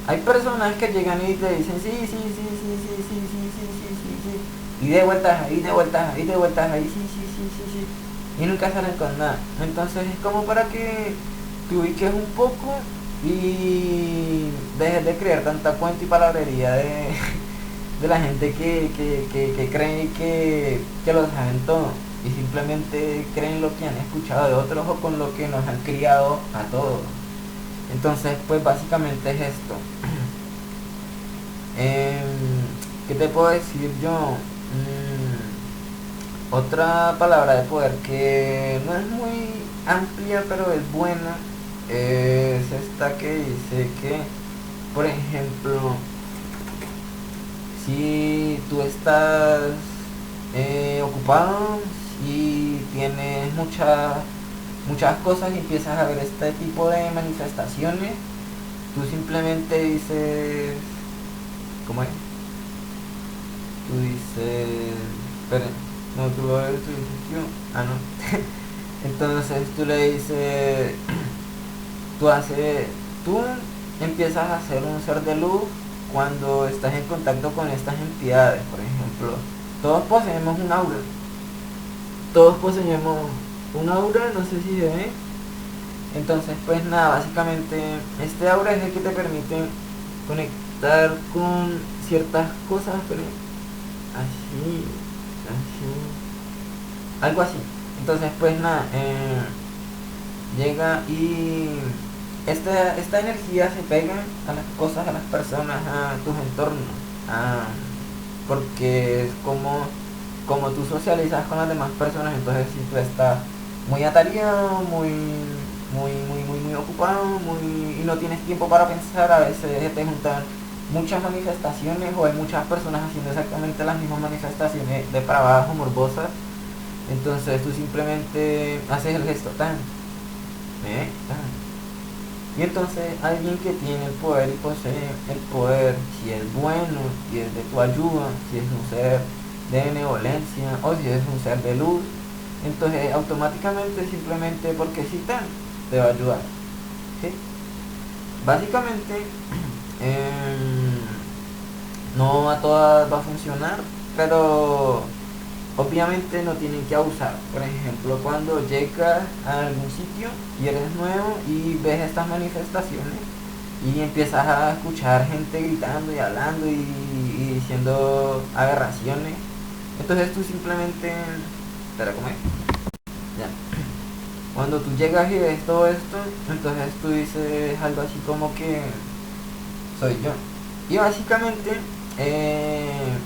Hay personas que llegan y te dicen, sí. Y de vueltas ahí, sí. Y nunca salen con nada. Entonces es como para que te ubiques un poco y dejes de creer tanta cuenta y palabrería de la gente que creen que lo saben todo y simplemente creen lo que han escuchado de otros o con lo que nos han criado a todos. Entonces pues básicamente es esto. ¿Qué te puedo decir yo? Otra palabra de poder que no es muy amplia pero es buena es esta que dice que, por ejemplo, si tú estás ocupado y tienes muchas cosas y empiezas a ver este tipo de manifestaciones, Tú simplemente dices, ¿cómo es? Tú dices, espera, no, tú lo ves, tú dices, yo, ah, no. Entonces tú le dices, tú haces, tú empiezas a ser un ser de luz cuando estás en contacto con estas entidades. Por ejemplo, todos poseemos un aura, todos poseemos un aura, no sé si se ve. Entonces, pues nada, básicamente este aura es el que te permite conectar con ciertas cosas, pero así, así, algo así. Entonces, pues nada, llega y esta energía se pega a las cosas, a las personas, a tus entornos, a, porque es como tú socializas con las demás personas. Entonces si tú estás muy atareado, muy ocupado, y no tienes tiempo para pensar, a veces te juntan muchas manifestaciones o hay muchas personas haciendo exactamente las mismas manifestaciones depravadas o morbosas. Entonces tú simplemente haces el gesto tan, tan. Y entonces alguien que tiene el poder y posee el poder, si es bueno, si es de tu ayuda, si es un ser de benevolencia o si es un ser de luz, entonces automáticamente, simplemente porque sí te va a ayudar. ¿Sí? Básicamente, no a todas va a funcionar, pero obviamente no tienen que abusar. Por ejemplo, cuando llegas a algún sitio y eres nuevo y ves estas manifestaciones y empiezas a escuchar gente gritando y hablando y diciendo aberraciones, entonces tú simplemente, espera, ¿cómo es? Ya. Cuando tú llegas y ves todo esto, entonces tú dices algo así como que soy yo. Y básicamente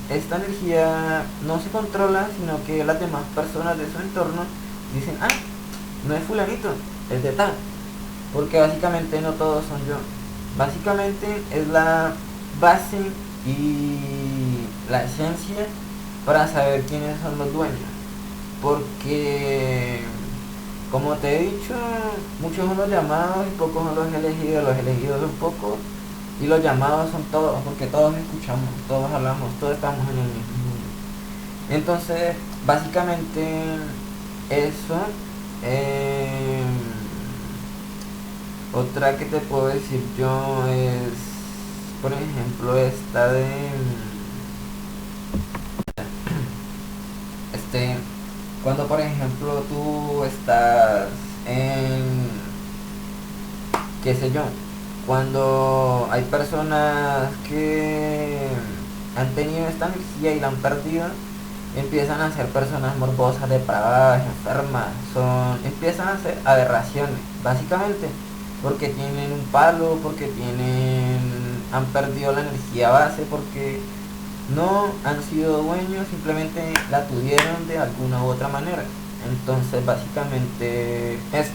esta energía no se controla, sino que las demás personas de su entorno dicen, ah, no es fulanito, es de tal. Porque básicamente no todos son yo. Básicamente es la base y la esencia para saber quiénes son los dueños. Porque, como te he dicho, muchos son los llamados y pocos son los elegidos son pocos y los llamados son todos, porque todos escuchamos, todos hablamos, todos estamos en el mismo mundo. Entonces, básicamente, eso. eh, Otra que te puedo decir yo es, por ejemplo, esta de, este, cuando por ejemplo tú estás en, qué sé yo, cuando hay personas que han tenido esta energía y la han perdido, empiezan a ser personas morbosas, depravadas, enfermas, empiezan a hacer aberraciones, básicamente, porque tienen un palo, porque han perdido la energía base, porque no han sido dueños, simplemente la tuvieron de alguna u otra manera. Entonces, básicamente, esto.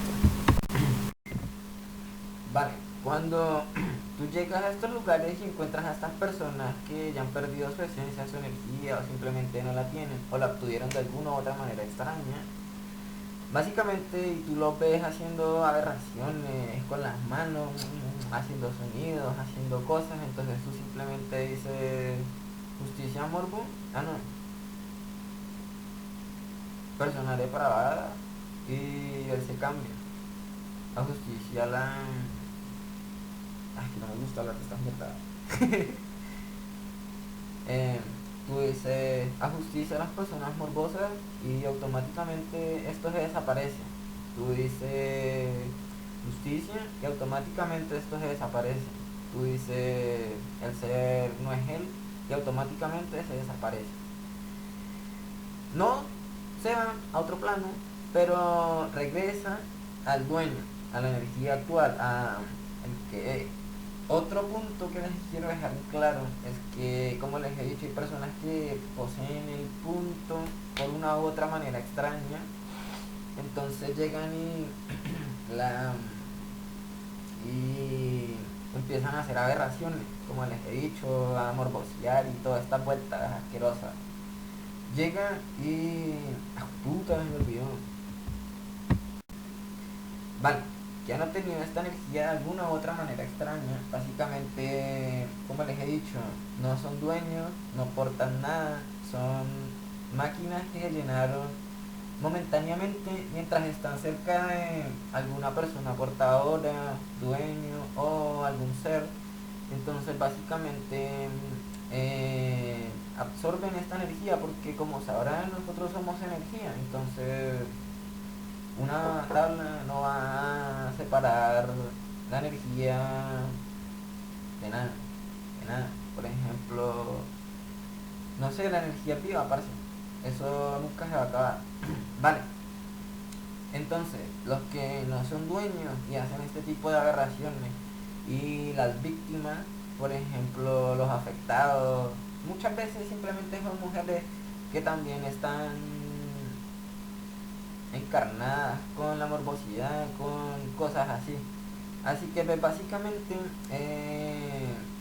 Vale, cuando tú llegas a estos lugares y encuentras a estas personas que ya han perdido su esencia, su energía, o simplemente no la tienen, o la obtuvieron de alguna u otra manera extraña, básicamente, y tú los ves haciendo aberraciones con las manos, haciendo sonidos, haciendo cosas, entonces tú simplemente dices, justicia morbo, ah no, persona depravada, y él se cambia a justicia la... Ay, que no me gusta hablar de estas mierdas. eh, Tú dices a justicia a las personas morbosas y automáticamente esto se desaparece. Tú dices justicia y automáticamente esto se desaparece. Tú dices el ser no es él y automáticamente se desaparece. No se va a otro plano, pero regresa al dueño, a la energía actual, a el que es. Otro punto que les quiero dejar claro es que, como les he dicho, hay personas que poseen el punto por una u otra manera extraña, entonces llegan y empiezan a hacer aberraciones, como les he dicho, a morbosear y toda esta vuelta asquerosa. Llega y... ¡Ah, puta! Me olvidó. Vale. que han obtenido esta energía de alguna u otra manera extraña. Básicamente, como les he dicho, no son dueños, no portan nada, son máquinas que se llenaron momentáneamente mientras están cerca de alguna persona portadora, dueño o algún ser. Entonces básicamente absorben esta energía porque, como sabrán, nosotros somos energía. Entonces una tabla no va a separar la energía de nada, de nada. Por ejemplo, no sé, la energía viva, parce. Eso nunca se va a acabar. Vale. Entonces, los que no son dueños y hacen este tipo de aberraciones y las víctimas, por ejemplo, los afectados, muchas veces simplemente son mujeres que también están encarnadas con la morbosidad, con cosas así. Así que pues, básicamente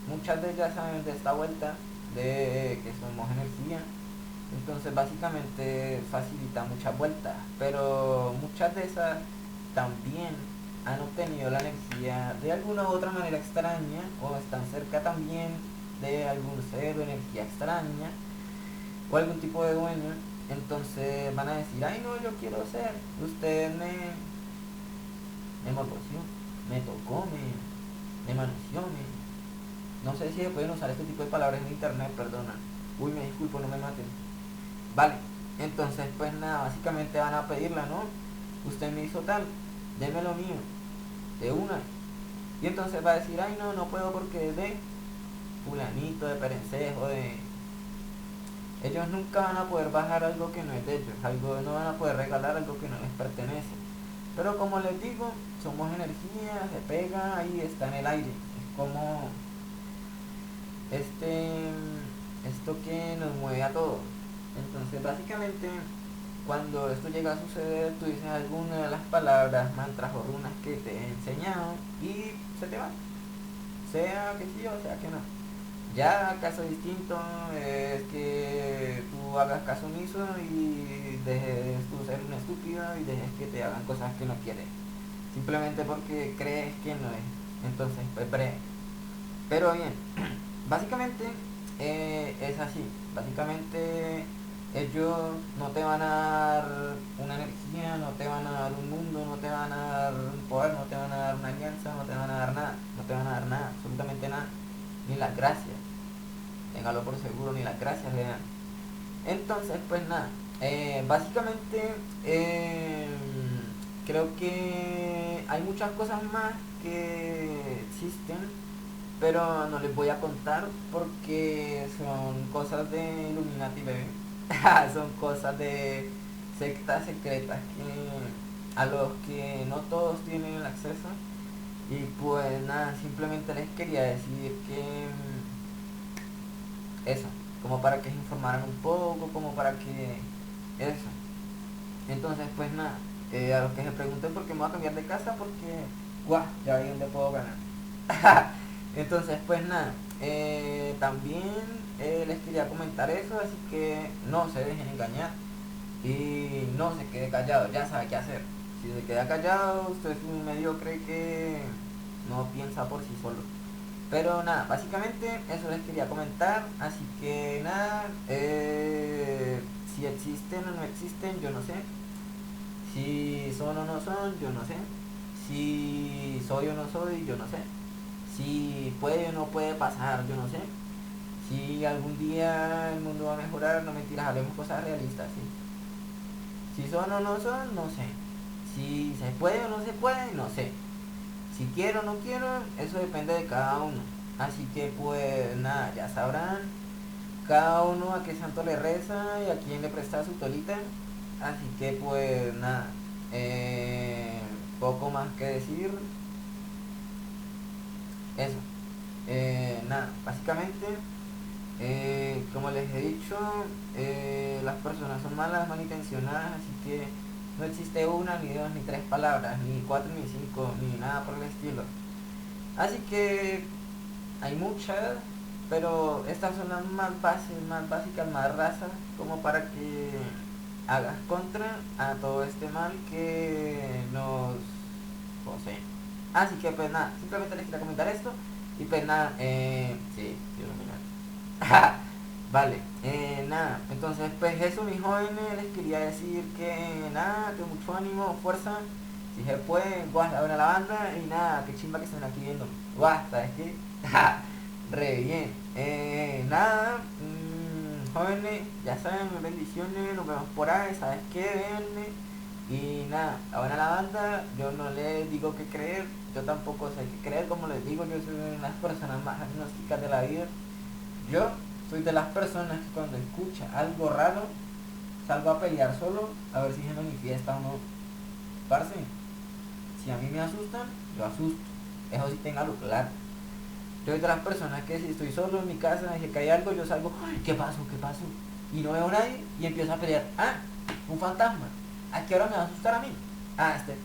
muchas de ellas saben de esta vuelta, de que somos energía. Entonces básicamente facilita muchas vueltas, pero muchas de esas también han obtenido la energía de alguna u otra manera extraña, o están cerca también de algún ser o energía extraña o algún tipo de dueño. Entonces van a decir, ay no, yo quiero ser, usted me morboció, me tocó, me manoseó, no sé si se pueden usar este tipo de palabras en internet, perdona. Uy, me disculpo, no me maten. Vale, entonces pues nada, básicamente van a pedirla, ¿no? Usted me hizo tal, deme lo mío, de una. Y entonces va a decir, ay no, no puedo porque es de fulanito, de perencejo, de... Ellos nunca van a poder bajar algo que no es de ellos, algo, no van a poder regalar algo que no les pertenece. Pero como les digo, somos energía, se pega y está en el aire. Es como este esto que nos mueve a todos. Entonces básicamente cuando esto llega a suceder, tú dices alguna de las palabras, mantras o runas que te he enseñado y se te va, sea que sí o sea que no. Ya caso distinto es que tú hagas caso omiso y dejes tú ser un estúpido y dejes que te hagan cosas que no quieres, simplemente porque crees que no es. Entonces pues breve. Pero bien, básicamente es así. Básicamente ellos no te van a dar una energía, no te van a dar un mundo, no te van a dar un poder, no te van a dar una alianza, no te van a dar nada, no te van a dar nada, absolutamente nada, ni las gracias, téngalo por seguro, ni las gracias le dan. Entonces, pues nada, básicamente creo que hay muchas cosas más que existen, pero no les voy a contar porque son cosas de Illuminati, bebé. Son cosas de sectas secretas que a los que no todos tienen el acceso. Y pues nada, simplemente les quería decir que eso, como para que se informaran un poco, como para que eso. Entonces pues nada, a los que se pregunten por qué me voy a cambiar de casa, porque guau, ya vi dónde puedo ganar. Entonces pues nada, también les quería comentar eso, así que no se dejen engañar y no se quede callado, ya sabe qué hacer. Si se queda callado, usted es un mediocre que no piensa por sí solo. Pero nada, básicamente eso les quería comentar, así que nada, si existen o no existen, yo no sé. Si son o no son, yo no sé. Si soy o no soy, yo no sé. Si puede o no puede pasar, yo no sé. Si algún día el mundo va a mejorar, no mentiras, hablemos cosas realistas, ¿sí? Si son o no son, no sé. Si se puede o no se puede, no sé. Si quiero o no quiero, eso depende de cada uno. Así que pues nada, ya sabrán cada uno a qué santo le reza y a quién le presta su tolita. Así que pues nada, poco más que decir. Eso. Nada, básicamente, como les he dicho, las personas son malas, malintencionadas, así que no existe una, ni dos, ni tres palabras, ni cuatro, ni cinco, ni nada por el estilo. Así que hay muchas, pero estas son las más básicas, más rasas, como para que hagas contra a todo este mal que nos posee. Así que pues nada, simplemente les quería comentar esto. Y pues nada, sí, iluminar. Vale, nada, entonces pues eso mis jóvenes, les quería decir que nada, que mucho ánimo, fuerza, si se puede, guau, la buena la banda y nada, que chimba que estén aquí viendo. Guau, ¿sabes qué? Re bien. Nada, jóvenes, ya saben, bendiciones, nos vemos por ahí, ¿sabes qué? Véanme. Y nada, ahora la banda, yo no les digo qué creer, yo tampoco sé qué creer, como les digo, yo soy una de las personas más agnósticas de la vida. Yo soy de las personas que cuando escucha algo raro, salgo a pelear solo a ver si se manifiesta o no. Parce, si a mí me asustan, yo asusto. Eso sí téngalo claro. Yo soy de las personas que si estoy solo en mi casa y se cae algo, yo salgo, "Ay, ¿qué pasó? ¿Qué pasó?" Y no veo a nadie y empiezo a pelear. Ah, un fantasma. ¿A qué hora me va a asustar a mí? Ah, este.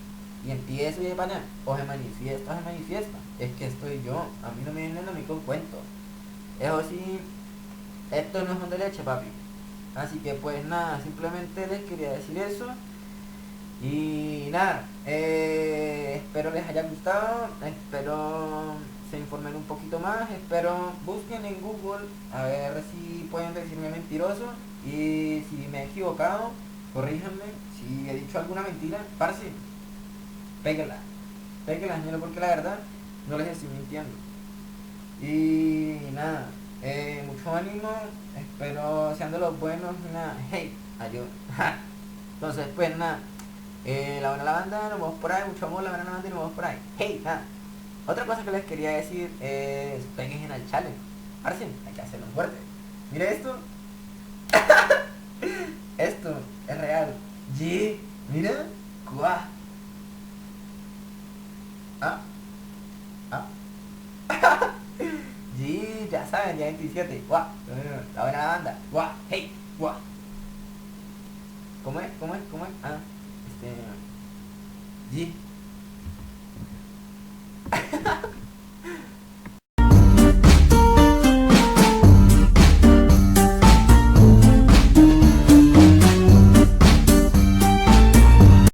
Y empiezo y de pana, o se manifiesta o se manifiesta. Es que estoy yo. A mí no me vienen a mí con cuentos. Eso sí, esto no es un de leche, papi. Así que pues nada, simplemente les quería decir eso. Y nada, espero les haya gustado, espero se informen un poquito más, espero busquen en Google a ver si pueden decirme mentiroso y si me he equivocado, corríjanme, si he dicho alguna mentira, parce, péguela, péguela, señor, porque la verdad no les estoy mintiendo. Y nada, mucho ánimo, espero sean de los buenos, nada, hey, ayuda. Entonces pues nada. La buena lavanda, nos vemos por ahí, mucho amor, la buena lavanda y nos vemos por ahí. Hey, nada. Otra cosa que les quería decir es peguen al challenge. Ahora sí, hay que hacerlo fuerte. Mire esto. Esto es real. G, mira. Cuá. Ah, ah. G, ya saben, ya 27. Guau. La buena lavanda. Guau. Hey, guau. ¿Cómo es? ¿Cómo es? ¿Cómo es? Ah, este. G.